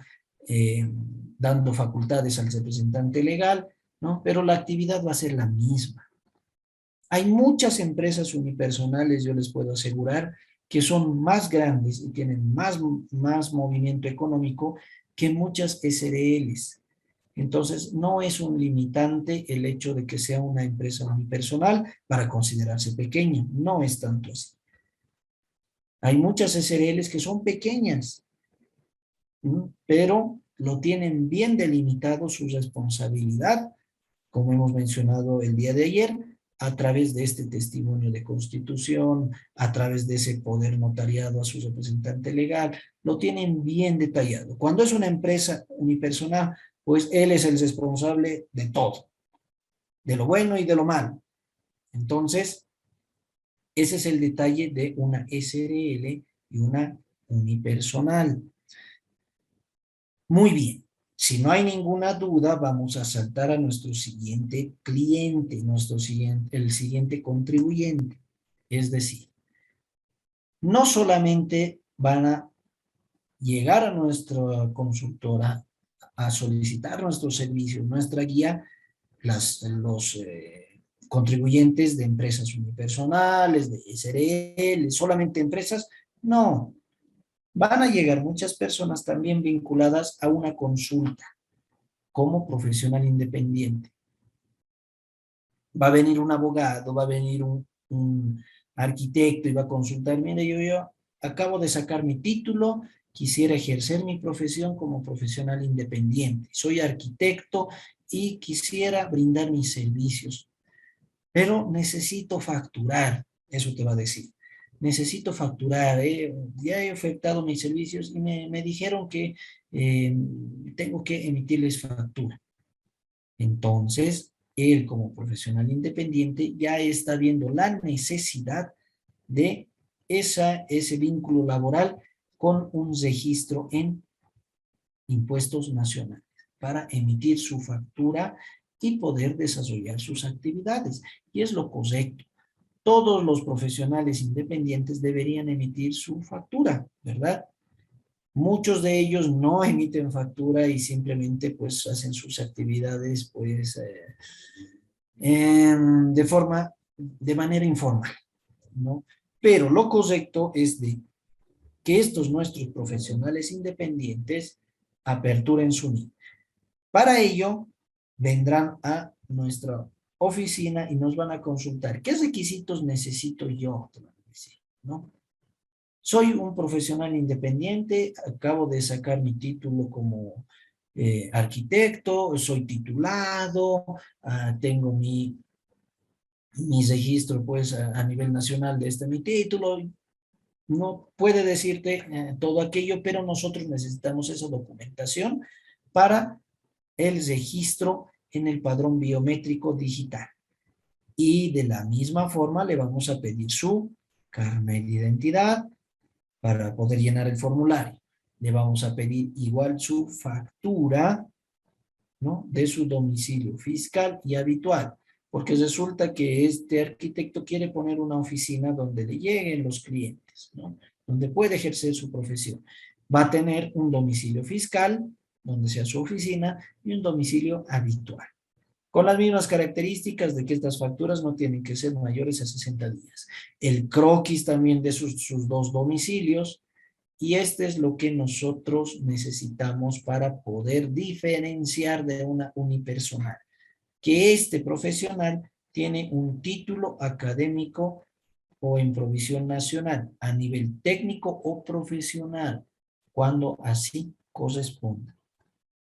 dando facultades al representante legal, ¿no? Pero la actividad va a ser la misma. Hay muchas empresas unipersonales, yo les puedo asegurar, que son más grandes y tienen más movimiento económico que muchas SRLs. Entonces, no es un limitante el hecho de que sea una empresa unipersonal para considerarse pequeña. No es tanto así. Hay muchas SRLs que son pequeñas, pero lo tienen bien delimitado su responsabilidad, como hemos mencionado el día de ayer, a través de este testimonio de constitución, a través de ese poder notariado a su representante legal, lo tienen bien detallado. Cuando es una empresa unipersonal, pues él es el responsable de todo, de lo bueno y de lo malo. Entonces, ese es el detalle de una SRL y una unipersonal. Muy bien. Si no hay ninguna duda, vamos a saltar a nuestro siguiente cliente, el siguiente contribuyente. Es decir, no solamente van a llegar a nuestra consultora a solicitar nuestros servicios, nuestra guía, los contribuyentes de empresas unipersonales, de SRL, solamente empresas, no. Van a llegar muchas personas también vinculadas a una consulta como profesional independiente. Va a venir un abogado, va a venir un arquitecto y va a consultar, mire, yo acabo de sacar mi título, quisiera ejercer mi profesión como profesional independiente. Soy arquitecto y quisiera brindar mis servicios, pero necesito facturar, eso te va a decir. Necesito facturar, ya he ofertado mis servicios y me dijeron que tengo que emitirles factura. Entonces, él como profesional independiente ya está viendo la necesidad de ese vínculo laboral con un registro en impuestos nacionales para emitir su factura y poder desarrollar sus actividades. Y es lo correcto. Todos los profesionales independientes deberían emitir su factura, ¿verdad? Muchos de ellos no emiten factura y simplemente pues hacen sus actividades pues de manera informal, ¿no? Pero lo correcto es de que estos nuestros profesionales independientes aperturen su NIE. Para ello, vendrán a nuestra oficina y nos van a consultar. ¿Qué requisitos necesito yo? Te van a decir, ¿no? Soy un profesional independiente, acabo de sacar mi título como arquitecto, soy titulado, tengo mi registro pues a nivel nacional de mi título. No puede decirte todo aquello, pero nosotros necesitamos esa documentación para el registro en el padrón biométrico digital. Y de la misma forma le vamos a pedir su carnet de identidad para poder llenar el formulario. Le vamos a pedir igual su factura, ¿no?, de su domicilio fiscal y habitual, porque resulta que este arquitecto quiere poner una oficina donde le lleguen los clientes, ¿no?, donde puede ejercer su profesión. Va a tener un domicilio fiscal, donde sea su oficina, y un domicilio habitual, con las mismas características de que estas facturas no tienen que ser mayores a 60 días. El croquis también de sus dos domicilios, Y este es lo que nosotros necesitamos para poder diferenciar de una unipersonal. Que este profesional tiene un título académico o en provisión nacional a nivel técnico o profesional, cuando así corresponda.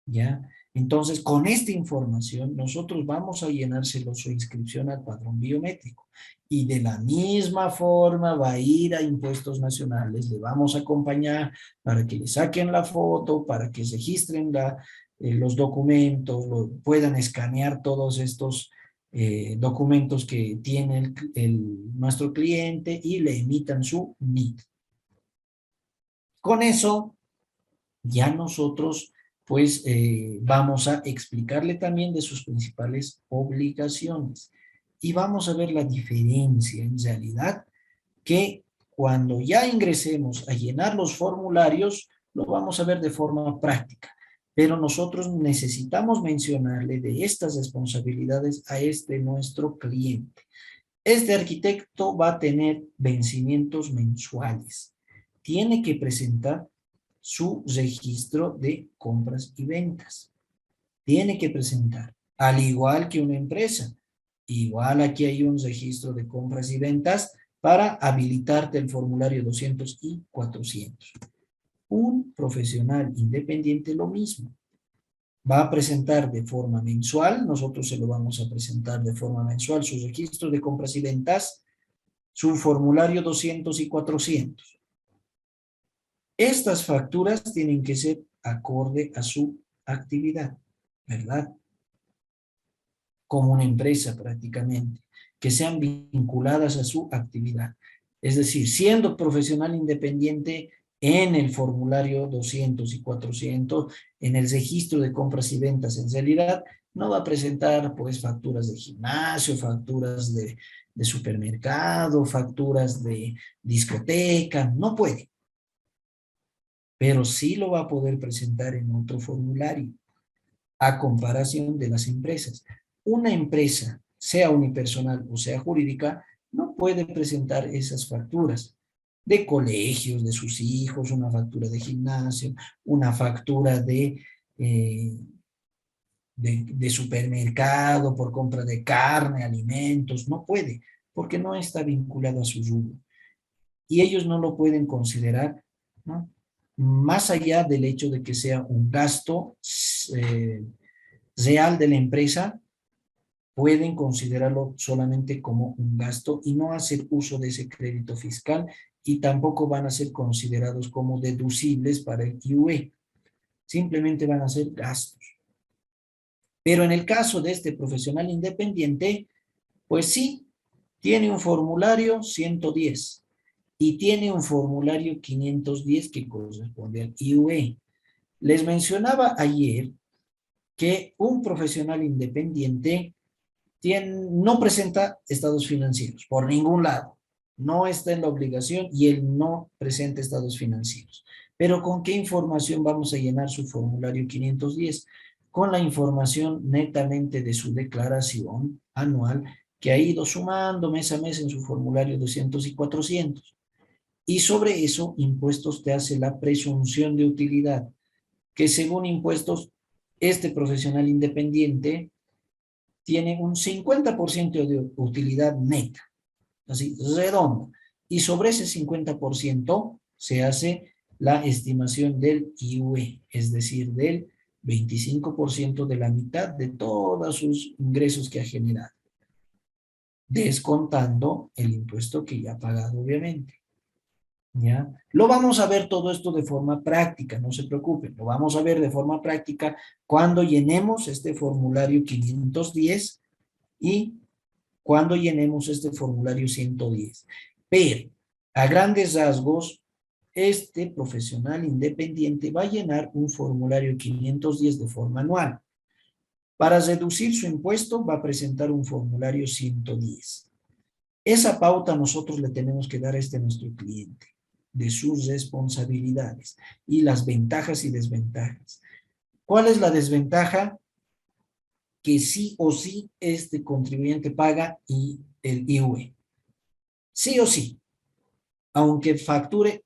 ¿Ya? Entonces, con esta información, nosotros vamos a llenárselo su inscripción al padrón biométrico. Y de la misma forma va a ir a impuestos nacionales. Le vamos a acompañar para que le saquen la foto, para que registren los documentos, puedan escanear todos estos documentos que tiene nuestro cliente y le emitan su NIT. Con eso, ya nosotros pues vamos a explicarle también de sus principales obligaciones y vamos a ver la diferencia en realidad que cuando ya ingresemos a llenar los formularios lo vamos a ver de forma práctica, pero nosotros necesitamos mencionarle de estas responsabilidades a nuestro cliente. Este arquitecto va a tener vencimientos mensuales. Tiene que presentar su registro de compras y ventas. Tiene que presentar, al igual que una empresa. Igual aquí hay un registro de compras y ventas para habilitarte el formulario 200 y 400. Un profesional independiente lo mismo. Va a presentar de forma mensual, nosotros se lo vamos a presentar de forma mensual, su registro de compras y ventas, su formulario 200 y 400. Estas facturas tienen que ser acorde a su actividad, ¿verdad? Como una empresa prácticamente, que sean vinculadas a su actividad. Es decir, siendo profesional independiente en el formulario 200 y 400, en el registro de compras y ventas, en realidad no va a presentar pues facturas de gimnasio, facturas de supermercado, facturas de discoteca, no puede. Pero sí lo va a poder presentar en otro formulario, a comparación de las empresas. Una empresa, sea unipersonal o sea jurídica, no puede presentar esas facturas de colegios, de sus hijos, una factura de gimnasio, una factura de supermercado por compra de carne, alimentos, no puede, porque no está vinculado a su rubro. Y ellos no lo pueden considerar, ¿no? Más allá del hecho de que sea un gasto real de la empresa, pueden considerarlo solamente como un gasto y no hacer uso de ese crédito fiscal y tampoco van a ser considerados como deducibles para el IUE. Simplemente van a ser gastos. Pero en el caso de este profesional independiente, pues sí, tiene un formulario 110 y tiene un formulario 510 que corresponde al IUE. Les mencionaba ayer que un profesional independiente no presenta estados financieros por ningún lado. No está en la obligación y él no presenta estados financieros. Pero ¿con qué información vamos a llenar su formulario 510? Con la información netamente de su declaración anual que ha ido sumando mes a mes en su formulario 200 y 400. Y sobre eso, Impuestos te hace la presunción de utilidad, que según Impuestos, este profesional independiente tiene un 50% de utilidad neta, así, redondo. Y sobre ese 50% se hace la estimación del IUE, es decir, del 25% de la mitad de todos sus ingresos que ha generado, descontando el impuesto que ya ha pagado, obviamente. ¿Ya? Lo vamos a ver todo esto de forma práctica, no se preocupen, lo vamos a ver de forma práctica cuando llenemos este formulario 510 y cuando llenemos este formulario 110. Pero, a grandes rasgos, este profesional independiente va a llenar un formulario 510 de forma anual. Para reducir su impuesto, va a presentar un formulario 110. Esa pauta nosotros le tenemos que dar a nuestro cliente, de sus responsabilidades y las ventajas y desventajas. ¿Cuál es la desventaja? Que sí o sí este contribuyente paga el IUE. Sí o sí. Aunque facture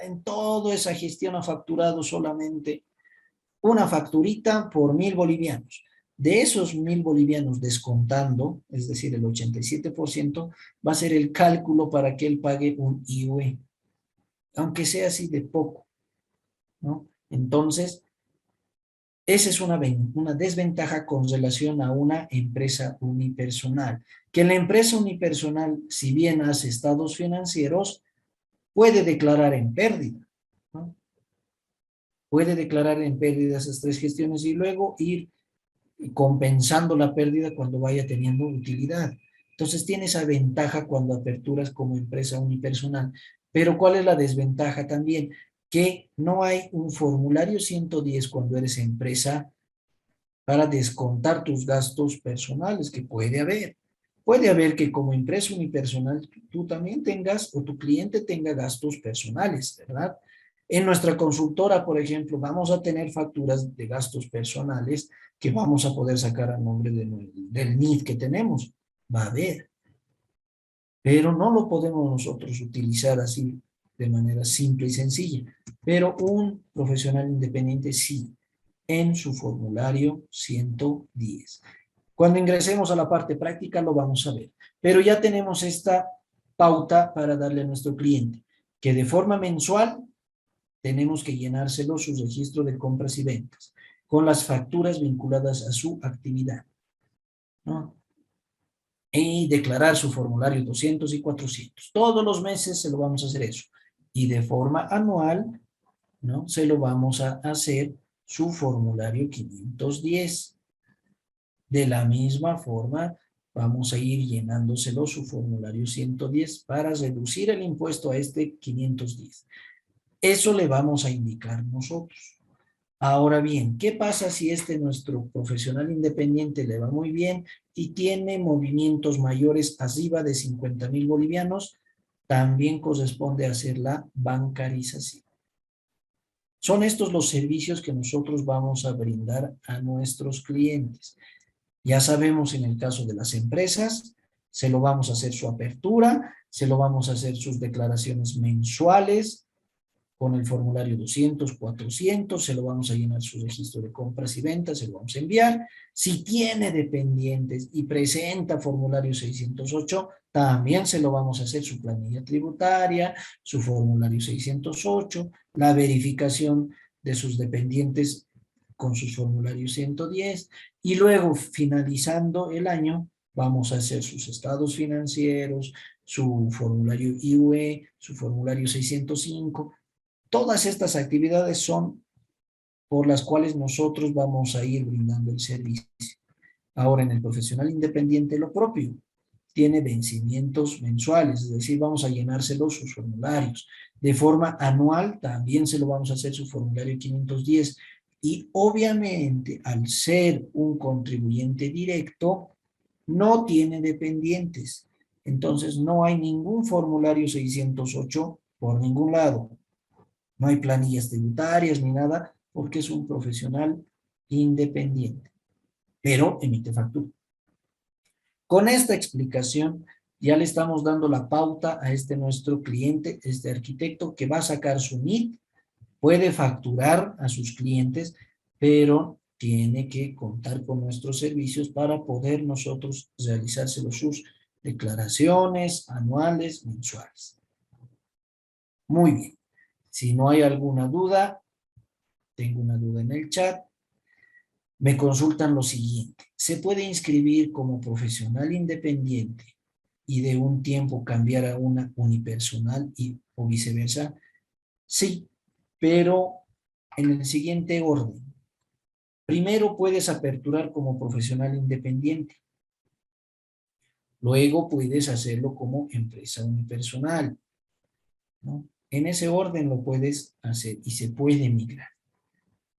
en toda esa gestión ha facturado solamente una facturita por 1.000 bolivianos. De esos 1.000 bolivianos descontando, es decir, el 87%, va a ser el cálculo para que él pague un IUE, aunque sea así de poco, ¿no? Entonces, esa es una desventaja con relación a una empresa unipersonal. Que la empresa unipersonal, si bien hace estados financieros, puede declarar en pérdida, ¿no? Puede declarar en pérdida esas tres gestiones y luego ir compensando la pérdida cuando vaya teniendo utilidad. Entonces tiene esa ventaja cuando aperturas como empresa unipersonal. Pero ¿cuál es la desventaja también? Que no hay un formulario 110 cuando eres empresa para descontar tus gastos personales, que puede haber. Puede haber que como empresa unipersonal tú también tengas o tu cliente tenga gastos personales, ¿verdad? En nuestra consultora, por ejemplo, vamos a tener facturas de gastos personales que vamos a poder sacar a nombre del NID que tenemos. Va a haber, pero no lo podemos nosotros utilizar así de manera simple y sencilla. Pero un profesional independiente sí, en su formulario 110. Cuando ingresemos a la parte práctica lo vamos a ver. Pero ya tenemos esta pauta para darle a nuestro cliente, que de forma mensual tenemos que llenárselo su registro de compras y ventas, con las facturas vinculadas a su actividad, ¿no? Y declarar su formulario 200 y 400. Todos los meses se lo vamos a hacer eso. Y de forma anual, ¿no? Se lo vamos a hacer su formulario 510. De la misma forma, vamos a ir llenándoselo su formulario 110 para reducir el impuesto a este 510. Eso le vamos a indicar nosotros. Ahora bien, ¿qué pasa si nuestro profesional independiente le va muy bien y tiene movimientos mayores arriba de 50.000 bolivianos? También corresponde hacer la bancarización. Son estos los servicios que nosotros vamos a brindar a nuestros clientes. Ya sabemos en el caso de las empresas, se lo vamos a hacer su apertura, se lo vamos a hacer sus declaraciones mensuales, con el formulario 200, 400, se lo vamos a llenar su registro de compras y ventas, se lo vamos a enviar. Si tiene dependientes y presenta formulario 608, también se lo vamos a hacer su planilla tributaria, su formulario 608, la verificación de sus dependientes con sus formularios 110, y luego, finalizando el año, vamos a hacer sus estados financieros, su formulario IUE, su formulario 605. Todas estas actividades son por las cuales nosotros vamos a ir brindando el servicio. Ahora, en el profesional independiente, lo propio. Tiene vencimientos mensuales, es decir, vamos a llenárselos sus formularios. De forma anual, también se lo vamos a hacer su formulario 510. Y obviamente, al ser un contribuyente directo, no tiene dependientes. Entonces, no hay ningún formulario 608 por ningún lado. No hay planillas tributarias ni nada, porque es un profesional independiente, pero emite factura. Con esta explicación, ya le estamos dando la pauta a nuestro cliente, este arquitecto, que va a sacar su NIT, puede facturar a sus clientes, pero tiene que contar con nuestros servicios para poder nosotros realizárselo sus declaraciones anuales, mensuales. Muy bien. Si no hay alguna duda, tengo una duda en el chat, me consultan lo siguiente. ¿Se puede inscribir como profesional independiente y de un tiempo cambiar a una unipersonal o viceversa? Sí, pero en el siguiente orden. Primero puedes aperturar como profesional independiente. Luego puedes hacerlo como empresa unipersonal, ¿no? En ese orden lo puedes hacer y se puede migrar,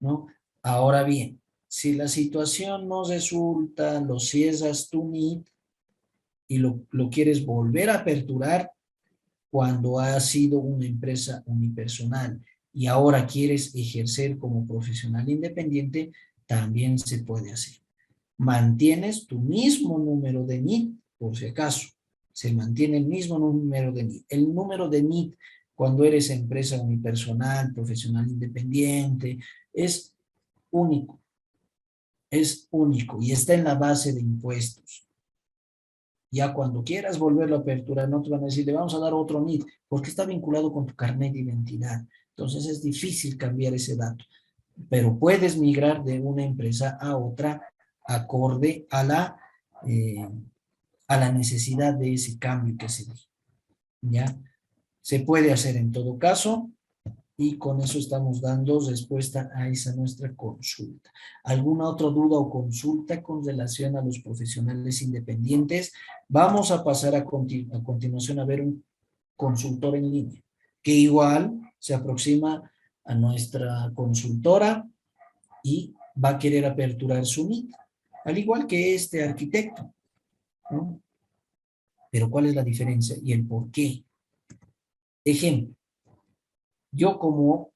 ¿no? Ahora bien, si la situación no resulta, lo cierras tu NIT y lo quieres volver a aperturar cuando has sido una empresa unipersonal y ahora quieres ejercer como profesional independiente, también se puede hacer. Mantienes tu mismo número de NIT, por si acaso. Se mantiene el mismo número de NIT. El número de NIT cuando eres empresa unipersonal, profesional independiente, es único, y está en la base de impuestos. Ya cuando quieras volverlo a aperturar, no te van a decir, le vamos a dar otro NIT, porque está vinculado con tu carnet de identidad. Entonces es difícil cambiar ese dato, pero puedes migrar de una empresa a otra acorde eh, a la necesidad de ese cambio que se dé. ¿Ya? Se puede hacer en todo caso, y con eso estamos dando respuesta a esa nuestra consulta. ¿Alguna otra duda o consulta con relación a los profesionales independientes? Vamos a pasar a continuación a ver un consultor en línea, que igual se aproxima a nuestra consultora y va a querer aperturar su NIT, al igual que este arquitecto, ¿no? Pero ¿cuál es la diferencia y el por qué? Ejemplo, yo como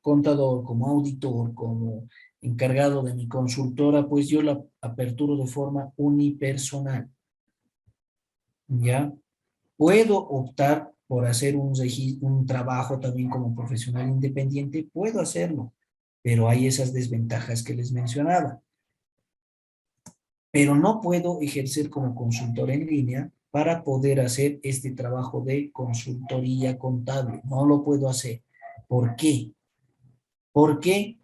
contador, como auditor, como encargado de mi consultora, pues yo la aperturo de forma unipersonal. ¿Ya? Puedo optar por hacer un trabajo también como profesional independiente, puedo hacerlo, pero hay esas desventajas que les mencionaba. Pero no puedo ejercer como consultor en línea para poder hacer este trabajo de consultoría contable. No lo puedo hacer. ¿Por qué? Porque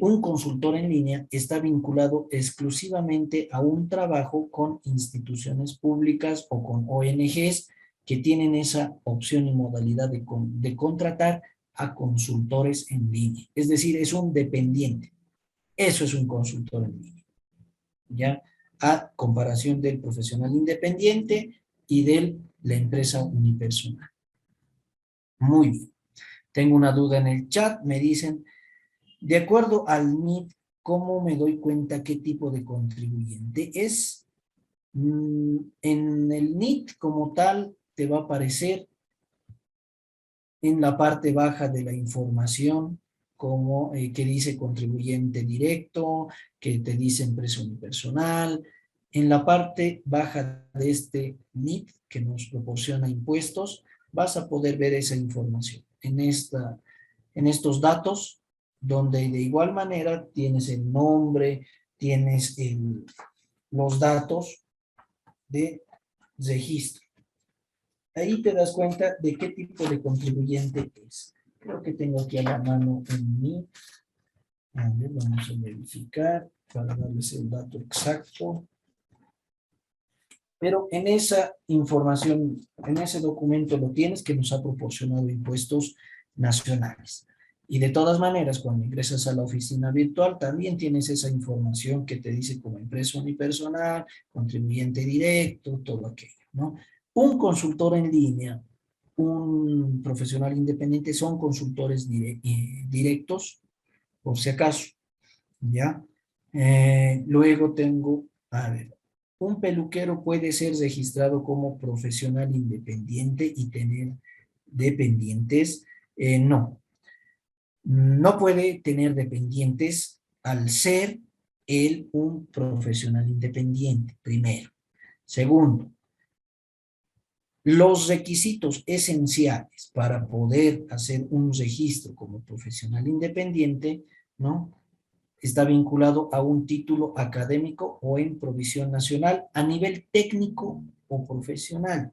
un consultor en línea está vinculado exclusivamente a un trabajo con instituciones públicas o con ONGs que tienen esa opción y modalidad de contratar a consultores en línea. Es decir, es un dependiente. Eso es un consultor en línea. ¿Ya? A comparación del profesional independiente y de la empresa unipersonal. Muy bien. Tengo una duda en el chat. Me dicen, de acuerdo al NIT, ¿cómo me doy cuenta qué tipo de contribuyente es? En el NIT como tal te va a aparecer en la parte baja de la información como que dice contribuyente directo, que te dice empresa unipersonal. En la parte baja de este NIT que nos proporciona impuestos, vas a poder ver esa información en estos datos, donde de igual manera tienes el nombre, tienes los datos de registro. Ahí te das cuenta de qué tipo de contribuyente es. Creo que tengo aquí a la mano en mí. A ver, vamos a verificar para darles el dato exacto. Pero en esa información, en ese documento lo tienes que nos ha proporcionado Impuestos Nacionales. Y de todas maneras, cuando ingresas a la oficina virtual, también tienes esa información que te dice como empresa unipersonal, contribuyente directo, todo aquello, ¿no? Un consultor en línea, un profesional independiente son consultores directos, por si acaso, ¿ya? Luego tengo, a ver, un peluquero puede ser registrado como profesional independiente y tener dependientes. No, no puede tener dependientes al ser él un profesional independiente, primero. Segundo, los requisitos esenciales para poder hacer un registro como profesional independiente, ¿no? Está vinculado a un título académico o en provisión nacional a nivel técnico o profesional.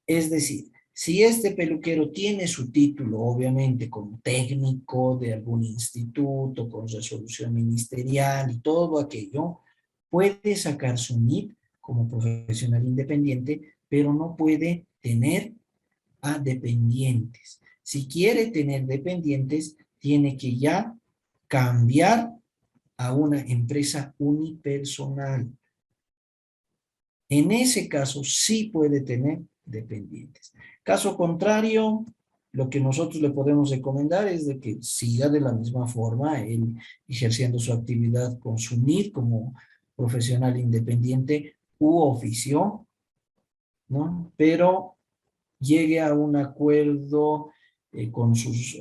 Es decir, si este peluquero tiene su título, obviamente, como técnico de algún instituto, con resolución ministerial y todo aquello, puede sacar su NIP como profesional independiente, pero no puede tener a dependientes. Si quiere tener dependientes, tiene que ya cambiar a una empresa unipersonal. En ese caso sí puede tener dependientes. Caso contrario, lo que nosotros le podemos recomendar es de que siga de la misma forma, él ejerciendo su actividad con su NID como profesional independiente u oficio, ¿no? Pero llegue a un acuerdo con sus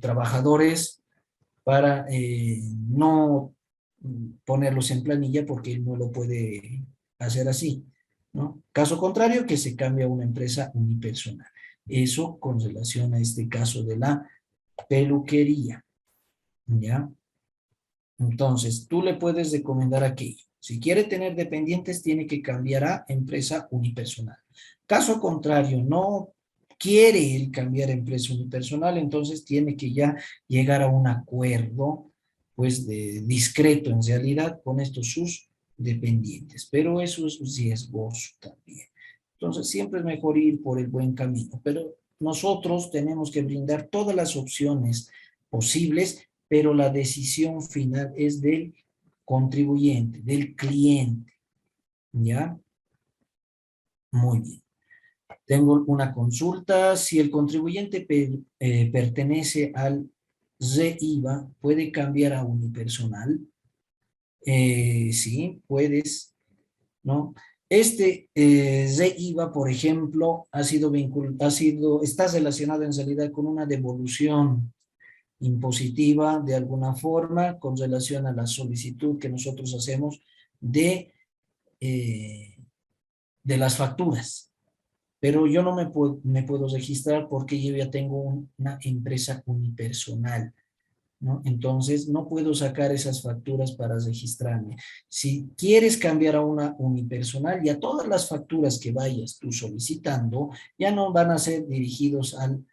trabajadores para no ponerlos en planilla porque él no lo puede hacer así, ¿no? Caso contrario, que se cambie a una empresa unipersonal. Eso con relación a este caso de la peluquería, ¿ya? Entonces, tú le puedes recomendar aquello. Si quiere tener dependientes, tiene que cambiar a empresa unipersonal. Caso contrario, no quiere él cambiar a empresa unipersonal, entonces tiene que ya llegar a un acuerdo, pues, de discreto en realidad con estos sus dependientes. Pero eso es riesgoso también. Entonces, siempre es mejor ir por el buen camino. Pero nosotros tenemos que brindar todas las opciones posibles, pero la decisión final es del contribuyente, del cliente, ¿ya? Muy bien. Tengo una consulta. Si el contribuyente pertenece al REIVA, ¿puede cambiar a unipersonal? Sí, puedes, ¿no? Este REIVA, por ejemplo, está relacionado en realidad con una devolución impositiva de alguna forma con relación a la solicitud que nosotros hacemos de, eh, de las facturas. Pero yo no me puedo registrar porque yo ya tengo una empresa unipersonal, ¿no? Entonces no puedo sacar esas facturas para registrarme. Si quieres cambiar a una unipersonal, ya todas las facturas que vayas tú solicitando ya no van a ser dirigidos al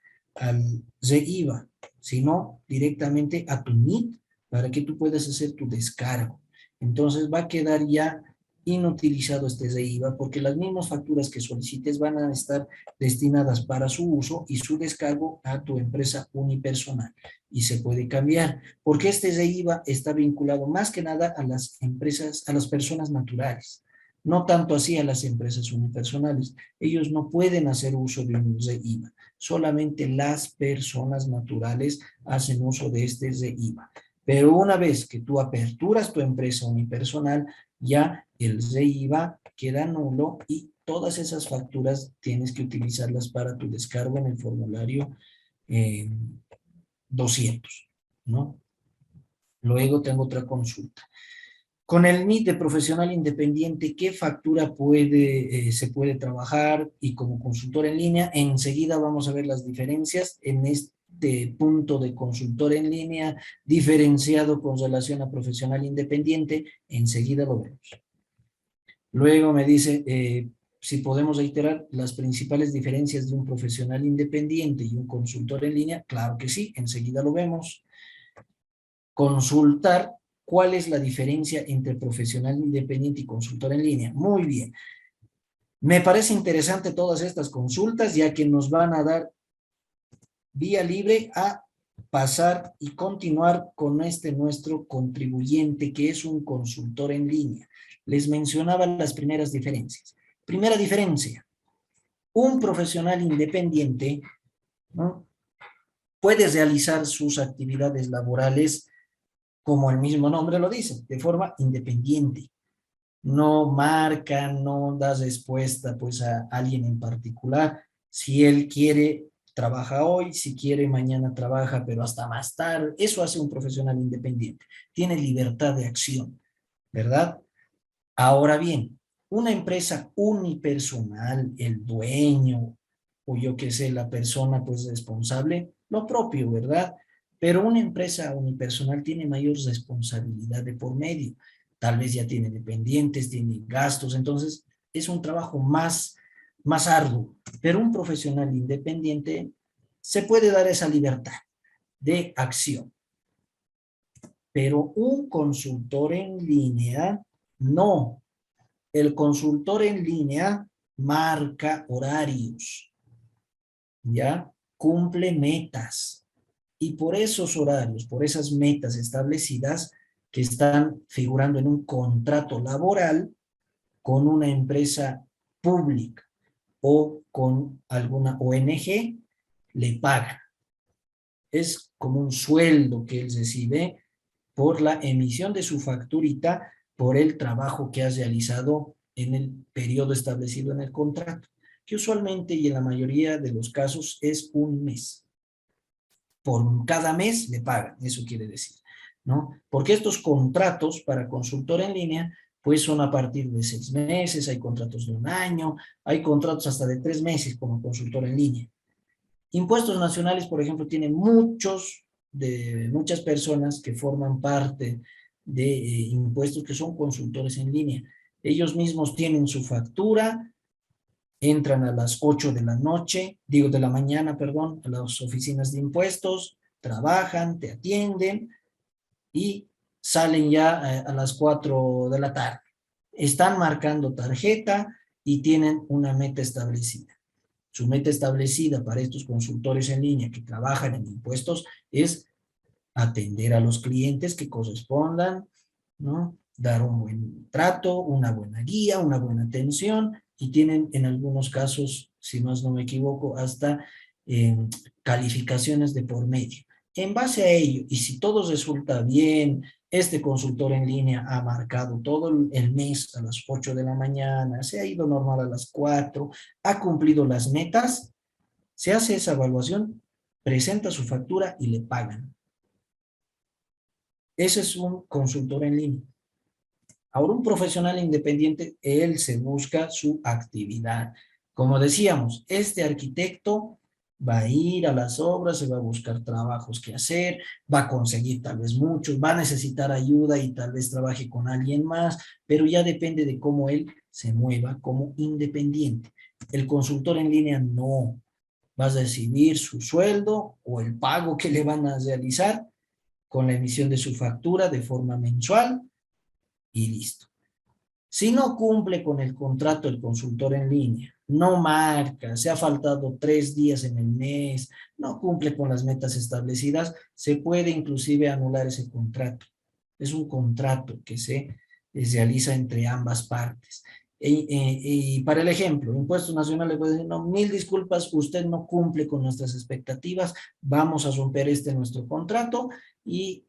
REIVA, sino directamente a tu NIT para que tú puedas hacer tu descargo. Entonces va a quedar ya inutilizado este REIVA porque las mismas facturas que solicites van a estar destinadas para su uso y su descargo a tu empresa unipersonal y se puede cambiar, porque este REIVA está vinculado más que nada a las empresas, a las personas naturales, no tanto así a las empresas unipersonales. Ellos no pueden hacer uso de un REIVA, solamente las personas naturales hacen uso de este REIVA. Pero una vez que tú aperturas tu empresa unipersonal, ya el REIVA queda nulo y todas esas facturas tienes que utilizarlas para tu descargo en el formulario 200, ¿no? Luego tengo otra consulta. Con el NIT de profesional independiente, ¿qué factura se puede trabajar? Y como consultor en línea, enseguida vamos a ver las diferencias en este punto de consultor en línea diferenciado con relación a profesional independiente. Enseguida lo vemos. Luego me dice si podemos reiterar las principales diferencias de un profesional independiente y un consultor en línea. Claro que sí, enseguida lo vemos. Consultar cuál es la diferencia entre profesional independiente y consultor en línea. Muy bien. Me parece interesante todas estas consultas, ya que nos van a dar vía libre a pasar y continuar con nuestro contribuyente, que es un consultor en línea. Les mencionaba las primeras diferencias. Primera diferencia, un profesional independiente, ¿no?, puede realizar sus actividades laborales como el mismo nombre lo dice, de forma independiente. No marca, no da respuesta pues a alguien en particular. Si él quiere, trabaja hoy, si quiere, mañana trabaja, pero hasta más tarde. Eso hace un profesional independiente. Tiene libertad de acción, ¿verdad? Ahora bien, una empresa unipersonal, el dueño, o yo qué sé, la persona pues responsable, lo propio, ¿verdad? Pero una empresa unipersonal tiene mayor responsabilidad de por medio. Tal vez ya tiene dependientes, tiene gastos, entonces es un trabajo más arduo. Pero un profesional independiente se puede dar esa libertad de acción. Pero un consultor en línea, no. El consultor en línea marca horarios, ¿ya? Cumple metas. Y por esos horarios, por esas metas establecidas que están figurando en un contrato laboral con una empresa pública o con alguna ONG, le pagan. Es como un sueldo que él recibe por la emisión de su facturita por el trabajo que has realizado en el periodo establecido en el contrato, que usualmente y en la mayoría de los casos es un mes. Por cada mes le pagan, eso quiere decir, ¿no? Porque estos contratos para consultor en línea, pues son a partir de 6 meses, hay contratos de 1 año, hay contratos hasta de 3 meses como consultor en línea. Impuestos nacionales, por ejemplo, tiene muchas personas que forman parte de impuestos que son consultores en línea. Ellos mismos tienen su factura, entran a las 8 de la noche, digo de la mañana, perdón, a las oficinas de impuestos, trabajan, te atienden y salen ya a las 4 de la tarde. Están marcando tarjeta y tienen una meta establecida. Su meta establecida para estos consultores en línea que trabajan en impuestos es atender a los clientes que correspondan, ¿no? Dar un buen trato, una buena guía, una buena atención, y tienen en algunos casos, si más no me equivoco, hasta eh, calificaciones de por medio. En base a ello, y si todo resulta bien, este consultor en línea ha marcado todo el mes a las 8 de la mañana, se ha ido normal a las 4, ha cumplido las metas, se hace esa evaluación, presenta su factura y le pagan. Ese es un consultor en línea. Ahora, un profesional independiente, él se busca su actividad. Como decíamos, este arquitecto va a ir a las obras, se va a buscar trabajos que hacer, va a conseguir tal vez muchos, va a necesitar ayuda y tal vez trabaje con alguien más, pero ya depende de cómo él se mueva como independiente. El consultor en línea no. Va a recibir su sueldo o el pago que le van a realizar con la emisión de su factura de forma mensual y listo. Si no cumple con el contrato el consultor en línea, no marca, se ha faltado 3 días en el mes, no cumple con las metas establecidas, se puede inclusive anular ese contrato. Es un contrato que se realiza entre ambas partes. Y para el ejemplo, Impuestos Nacionales puede decir, no, mil disculpas, usted no cumple con nuestras expectativas, vamos a romper nuestro contrato y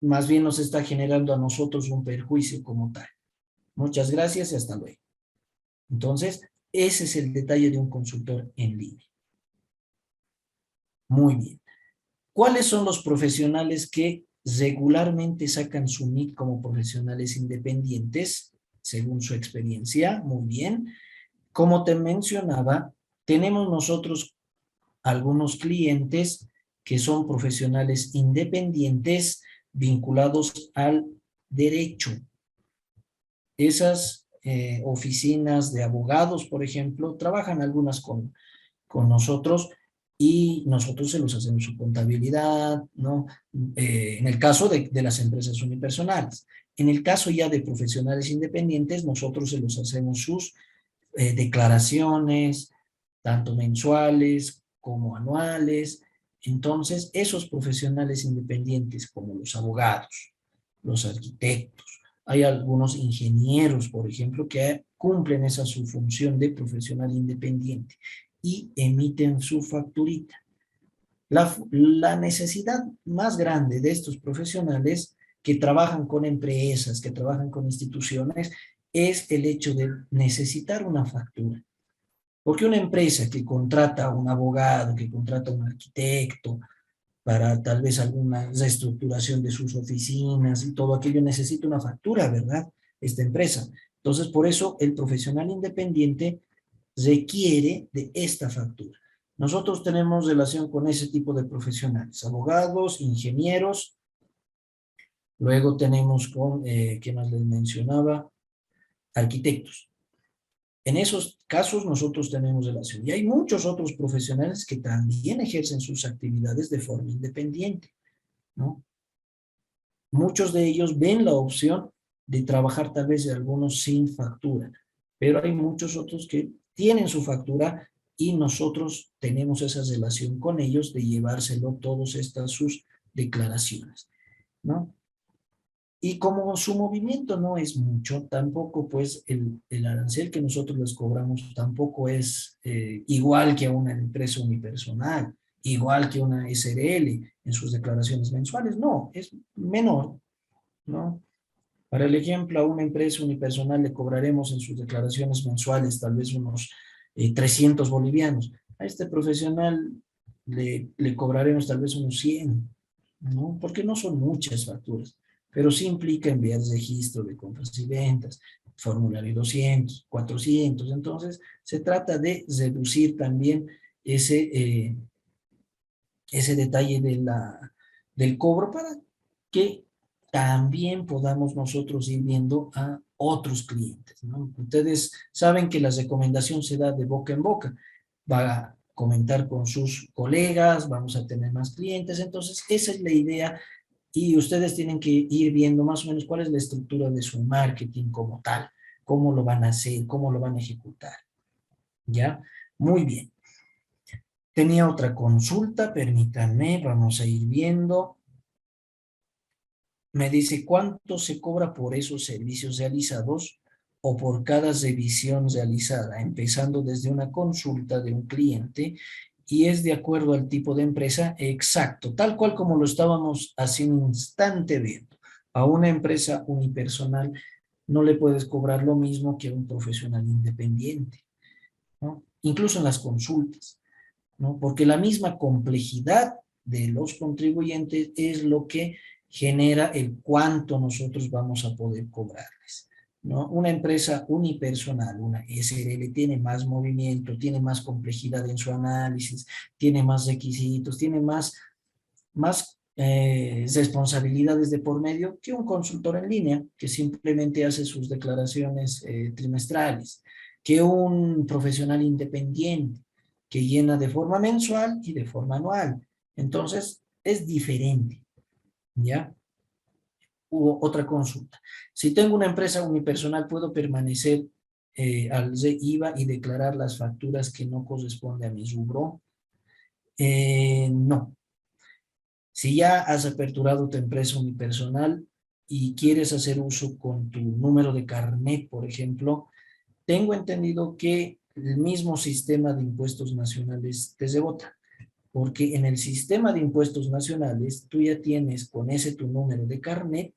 más bien nos está generando a nosotros un perjuicio como tal. Muchas gracias y hasta luego. Entonces, ese es el detalle de un consultor en línea. Muy bien. ¿Cuáles son los profesionales que regularmente sacan su NIC como profesionales independientes, según su experiencia? Muy bien. Como te mencionaba, tenemos nosotros algunos clientes que son profesionales independientes vinculados al derecho. Esas oficinas de abogados, por ejemplo, trabajan algunas con nosotros y nosotros se los hacemos su contabilidad, ¿no? En el caso de las empresas unipersonales. En el caso ya de profesionales independientes, nosotros se los hacemos sus declaraciones, tanto mensuales como anuales. Entonces, esos profesionales independientes como los abogados, los arquitectos, hay algunos ingenieros, por ejemplo, que cumplen esa su función de profesional independiente y emiten su facturita. La necesidad más grande de estos profesionales que trabajan con empresas, que trabajan con instituciones, es el hecho de necesitar una factura. Porque una empresa que contrata a un abogado, que contrata a un arquitecto, para tal vez alguna reestructuración de sus oficinas y todo aquello, necesita una factura, ¿verdad? Esta empresa. Entonces, por eso el profesional independiente requiere de esta factura. Nosotros tenemos relación con ese tipo de profesionales, abogados, ingenieros, luego tenemos con, ¿qué más les mencionaba? Arquitectos. En esos casos nosotros tenemos relación. Y hay muchos otros profesionales que también ejercen sus actividades de forma independiente, ¿no? Muchos de ellos ven la opción de trabajar tal vez algunos sin factura, pero hay muchos otros que tienen su factura y nosotros tenemos esa relación con ellos de llevárselo todas estas sus declaraciones, ¿no? Y como su movimiento no es mucho, tampoco pues el arancel que nosotros les cobramos tampoco es igual que a una empresa unipersonal, igual que una SRL en sus declaraciones mensuales, no, es menor, ¿no? Para el ejemplo, a una empresa unipersonal le cobraremos en sus declaraciones mensuales tal vez unos 300 bolivianos. A este profesional le cobraremos tal vez unos 100, ¿no? Porque no son muchas facturas, pero sí implica enviar registro de compras y ventas, formulario 200, 400. Entonces, se trata de reducir también ese ese detalle del cobro para que también podamos nosotros ir viendo a otros clientes, ¿no? Ustedes saben que la recomendación se da de boca en boca. Va a comentar con sus colegas, vamos a tener más clientes, entonces esa es la idea y ustedes tienen que ir viendo más o menos cuál es la estructura de su marketing como tal, cómo lo van a hacer, cómo lo van a ejecutar, ¿ya? Muy bien. Tenía otra consulta, permítanme, vamos a ir viendo. Me dice, ¿cuánto se cobra por esos servicios realizados o por cada revisión realizada? Empezando desde una consulta de un cliente y es de acuerdo al tipo de empresa exacto, tal cual como lo estábamos hace un instante viendo. A una empresa unipersonal no le puedes cobrar lo mismo que a un profesional independiente, ¿no? Incluso en las consultas, ¿no? Porque la misma complejidad de los contribuyentes es lo que genera el cuánto nosotros vamos a poder cobrarles, ¿no? Una empresa unipersonal, una SRL, tiene más movimiento, tiene más complejidad en su análisis, tiene más requisitos, tiene más responsabilidades de por medio que un consultor en línea que simplemente hace sus declaraciones trimestrales, que un profesional independiente que llena de forma mensual y de forma anual. Entonces, es diferente, ¿ya? Hubo otra consulta. Si tengo una empresa unipersonal, ¿puedo permanecer al IVA y declarar las facturas que no corresponden a mi rubro? No. Si ya has aperturado tu empresa unipersonal y quieres hacer uso con tu número de carnet, por ejemplo, tengo entendido que el mismo sistema de impuestos nacionales te rebota, porque en el sistema de impuestos nacionales tú ya tienes con ese tu número de carnet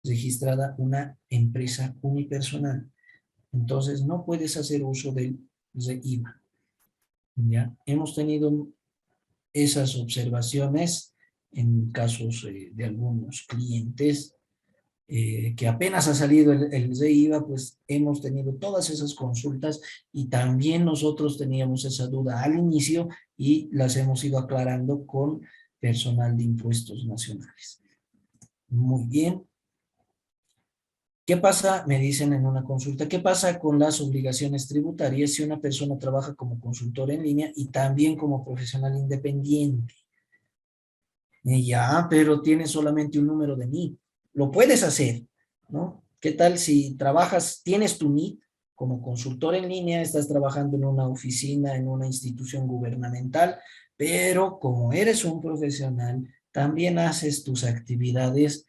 registrada una empresa unipersonal. Entonces no puedes hacer uso del IVA. ¿Ya? Hemos tenido esas observaciones en casos de algunos clientes que apenas ha salido el IVA, pues hemos tenido todas esas consultas y también nosotros teníamos esa duda al inicio y las hemos ido aclarando con personal de impuestos nacionales. Muy bien. ¿Qué pasa? Me dicen en una consulta, ¿qué pasa con las obligaciones tributarias si una persona trabaja como consultor en línea y también como profesional independiente? Ya, pero tienes solamente un número de NIT. Lo puedes hacer, ¿no? ¿Qué tal si trabajas, tienes tu NIT como consultor en línea, estás trabajando en una oficina, en una institución gubernamental, pero como eres un profesional, también haces tus actividades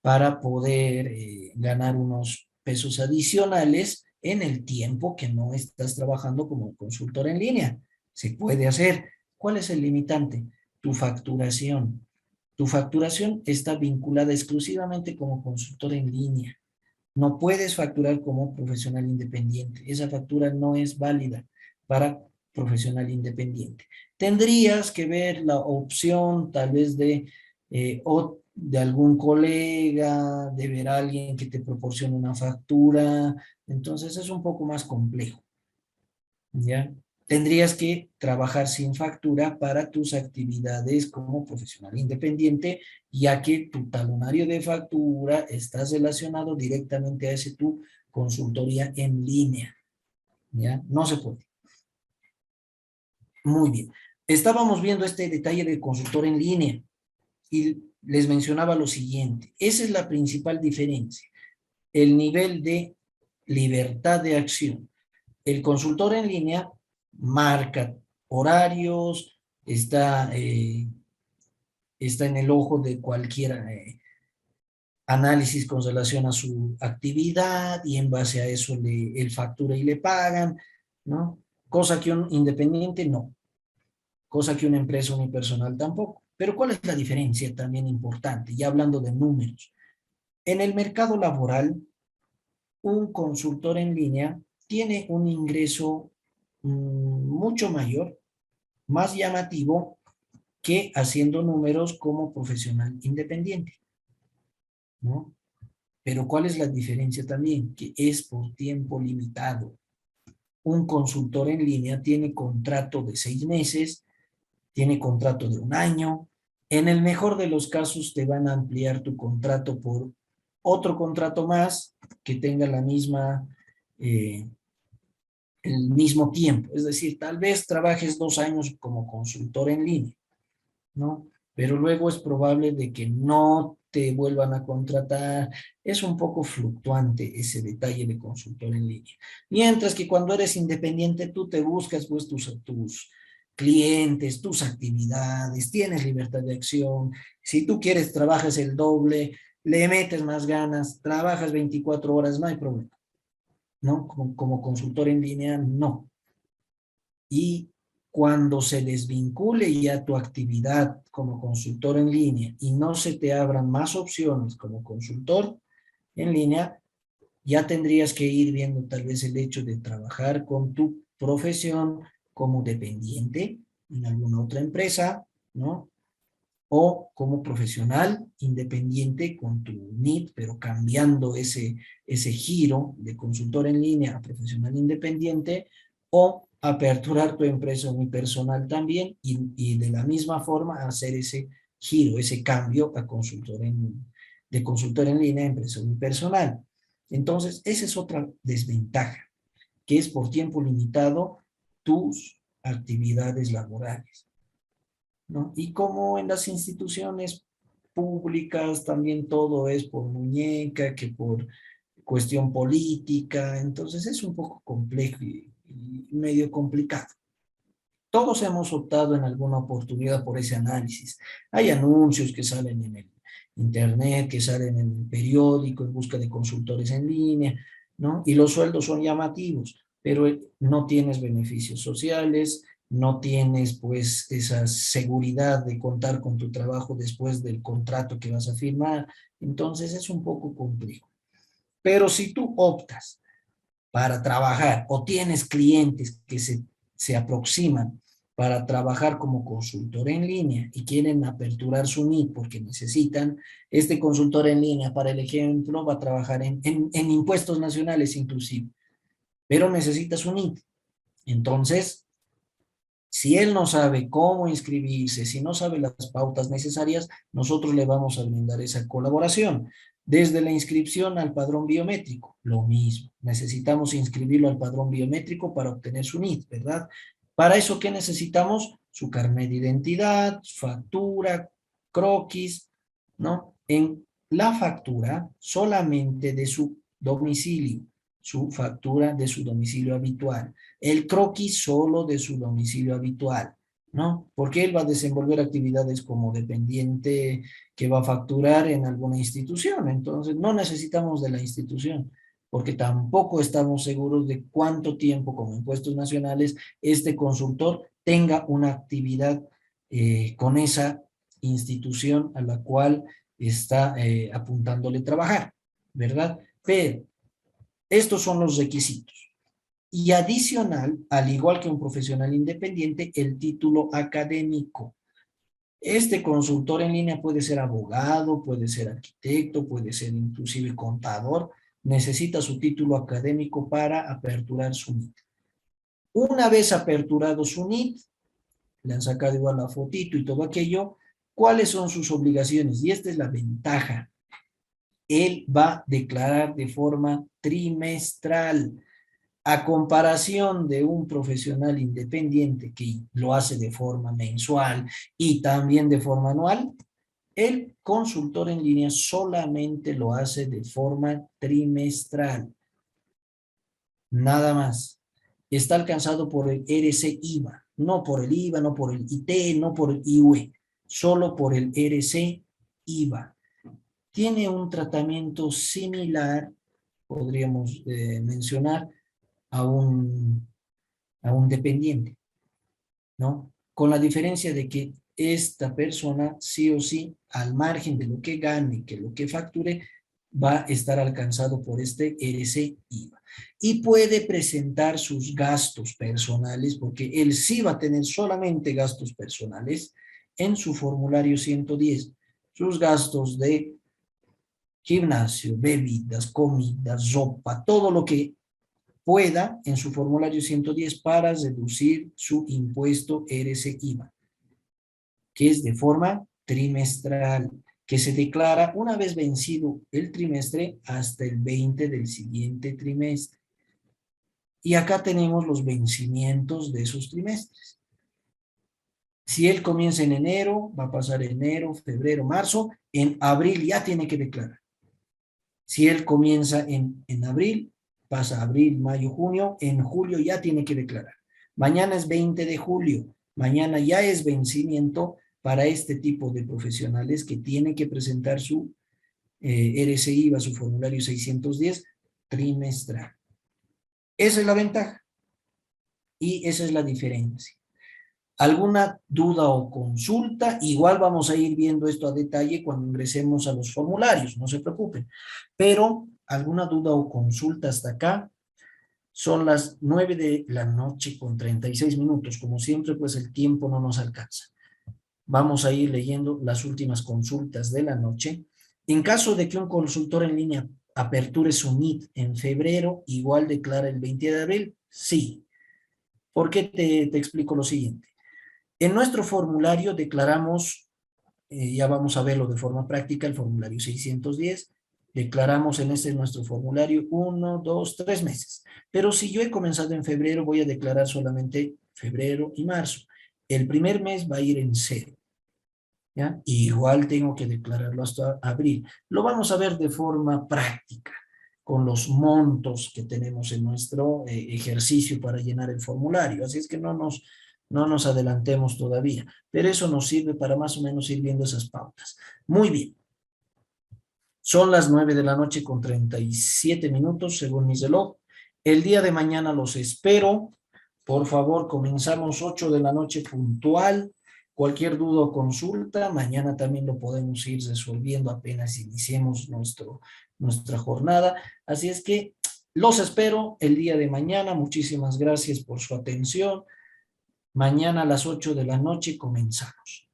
para poder ganar unos pesos adicionales en el tiempo que no estás trabajando como consultor en línea? Se puede hacer. ¿Cuál es el limitante? Tu facturación. Tu facturación está vinculada exclusivamente como consultor en línea. No puedes facturar como profesional independiente. Esa factura no es válida para profesional independiente. Tendrías que ver la opción tal vez o de algún colega, de ver a alguien que te proporcione una factura. Entonces es un poco más complejo, ¿ya? Tendrías que trabajar sin factura para tus actividades como profesional independiente, ya que tu talonario de factura está relacionado directamente a ese tu consultoría en línea, ¿ya? No se puede. Muy bien. Estábamos viendo este detalle del consultor en línea y les mencionaba lo siguiente. Esa es la principal diferencia, el nivel de libertad de acción. El consultor en línea marca horarios, está en el ojo de cualquier análisis con relación a su actividad y en base a eso él factura y le pagan, ¿no? Cosa que un independiente no, cosa que una empresa unipersonal tampoco. Pero ¿cuál es la diferencia también importante? Ya hablando de números. En el mercado laboral, un consultor en línea tiene un ingreso mucho mayor, más llamativo que haciendo números como profesional independiente, ¿no? Pero ¿cuál es la diferencia también? Que es por tiempo limitado. Un consultor en línea tiene contrato de 6 meses, tiene contrato de 1 año. En el mejor de los casos te van a ampliar tu contrato por otro contrato más que tenga la misma, el mismo tiempo. Es decir, tal vez trabajes 2 años como consultor en línea, ¿no? Pero luego es probable de que no te vuelvan a contratar. Es un poco fluctuante ese detalle de consultor en línea. Mientras que cuando eres independiente, tú te buscas pues tus clientes, tus actividades, tienes libertad de acción. Si tú quieres, trabajas el doble, le metes más ganas, trabajas 24 horas, no hay problema, ¿no? Como consultor en línea, no. Y cuando se desvincule ya tu actividad como consultor en línea y no se te abran más opciones como consultor en línea, ya tendrías que ir viendo tal vez el hecho de trabajar con tu profesión como dependiente en alguna otra empresa, ¿no? O como profesional independiente con tu NIT, pero cambiando ese giro de consultor en línea a profesional independiente, o aperturar tu empresa unipersonal también y de la misma forma hacer ese giro, ese cambio a de consultor en línea a empresa unipersonal. Entonces, esa es otra desventaja, que es por tiempo limitado tus actividades laborales, ¿no? Y como en las instituciones públicas también todo es por muñeca, que por cuestión política, entonces es un poco complejo y medio complicado. Todos hemos optado en alguna oportunidad por ese análisis. Hay anuncios que salen en el internet, que salen en el periódico en busca de consultores en línea, ¿no? Y los sueldos son llamativos, pero no tienes beneficios sociales, no tienes pues esa seguridad de contar con tu trabajo después del contrato que vas a firmar. Entonces es un poco complejo. Pero si tú optas para trabajar o tienes clientes que se aproximan para trabajar como consultor en línea y quieren aperturar su NIT porque necesitan, este consultor en línea, para el ejemplo, va a trabajar en impuestos nacionales inclusive, pero necesita su NIT. Entonces, si él no sabe cómo inscribirse, si no sabe las pautas necesarias, nosotros le vamos a brindar esa colaboración. Desde la inscripción al padrón biométrico, lo mismo. Necesitamos inscribirlo al padrón biométrico para obtener su NIT, ¿verdad? Para eso, ¿qué necesitamos? Su carnet de identidad, factura, croquis, ¿no? En la factura solamente de su domicilio, su factura de su domicilio habitual, el croquis solo de su domicilio habitual, ¿no? Porque él va a desenvolver actividades como dependiente que va a facturar en alguna institución, entonces no necesitamos de la institución, porque tampoco estamos seguros de cuánto tiempo como impuestos nacionales este consultor tenga una actividad con esa institución a la cual está apuntándole trabajar, ¿verdad? Pero estos son los requisitos. Y adicional, al igual que un profesional independiente, el título académico. Este consultor en línea puede ser abogado, puede ser arquitecto, puede ser inclusive contador. Necesita su título académico para aperturar su NIT. Una vez aperturado su NIT, le han sacado igual la fotito y todo aquello, ¿cuáles son sus obligaciones? Y esta es la ventaja. Él va a declarar de forma trimestral, a comparación de un profesional independiente que lo hace de forma mensual y también de forma anual. El consultor en línea solamente lo hace de forma trimestral, nada más. Está alcanzado por el RC-IVA, no por el IVA, no por el IT, no por el IUE, solo por el RC-IVA. Tiene un tratamiento similar, podríamos mencionar, a a un dependiente, ¿no? Con la diferencia de que esta persona sí o sí, al margen de lo que gane, que lo que facture, va a estar alcanzado por este RC-IVA. Y puede presentar sus gastos personales, porque él sí va a tener solamente gastos personales en su formulario 110. Sus gastos de gimnasio, bebidas, comidas, ropa, todo lo que pueda en su formulario 110 para reducir su impuesto RC-IVA. que es de forma trimestral, que se declara una vez vencido el trimestre hasta el 20 del siguiente trimestre. Y acá tenemos los vencimientos de esos trimestres. Si él comienza en enero, va a pasar enero, febrero, marzo, en abril ya tiene que declarar. Si él comienza en abril, pasa abril, mayo, junio, en julio ya tiene que declarar. Mañana es 20 de julio, mañana ya es vencimiento para este tipo de profesionales que tiene que presentar su RCI, su formulario 610 trimestral. Esa es la ventaja y esa es la diferencia. ¿Alguna duda o consulta? Igual vamos a ir viendo esto a detalle cuando ingresemos a los formularios, no se preocupen. Pero, ¿alguna duda o consulta hasta acá? Son las 9 de la noche con 36 minutos. Como siempre, pues el tiempo no nos alcanza. Vamos a ir leyendo las últimas consultas de la noche. En caso de que un consultor en línea aperture su NIT en febrero, igual declara el 20 de abril, sí. ¿Por qué te explico lo siguiente? En nuestro formulario declaramos, ya vamos a verlo de forma práctica, el formulario 610, declaramos en este nuestro formulario 1, 2, 3 meses. Pero si yo he comenzado en febrero, voy a declarar solamente febrero y marzo. El primer mes va a ir en cero, ¿ya? Igual tengo que declararlo hasta abril. Lo vamos a ver de forma práctica, con los montos que tenemos en nuestro ejercicio para llenar el formulario. Así es que no nos adelantemos todavía, pero eso nos sirve para más o menos ir viendo esas pautas. Muy bien. Son las 9 de la noche con 37 minutos, según mi reloj. El día de mañana los espero. Por favor, comenzamos 8 de la noche puntual. Cualquier duda o consulta, mañana también lo podemos ir resolviendo apenas iniciemos nuestra jornada. Así es que los espero el día de mañana. Muchísimas gracias por su atención. Mañana a las 8 de la noche comenzamos.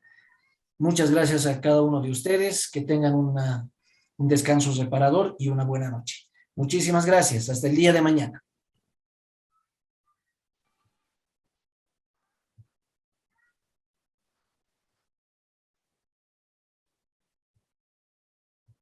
Muchas gracias a cada uno de ustedes. Que tengan un descanso reparador y una buena noche. Muchísimas gracias. Hasta el día de mañana.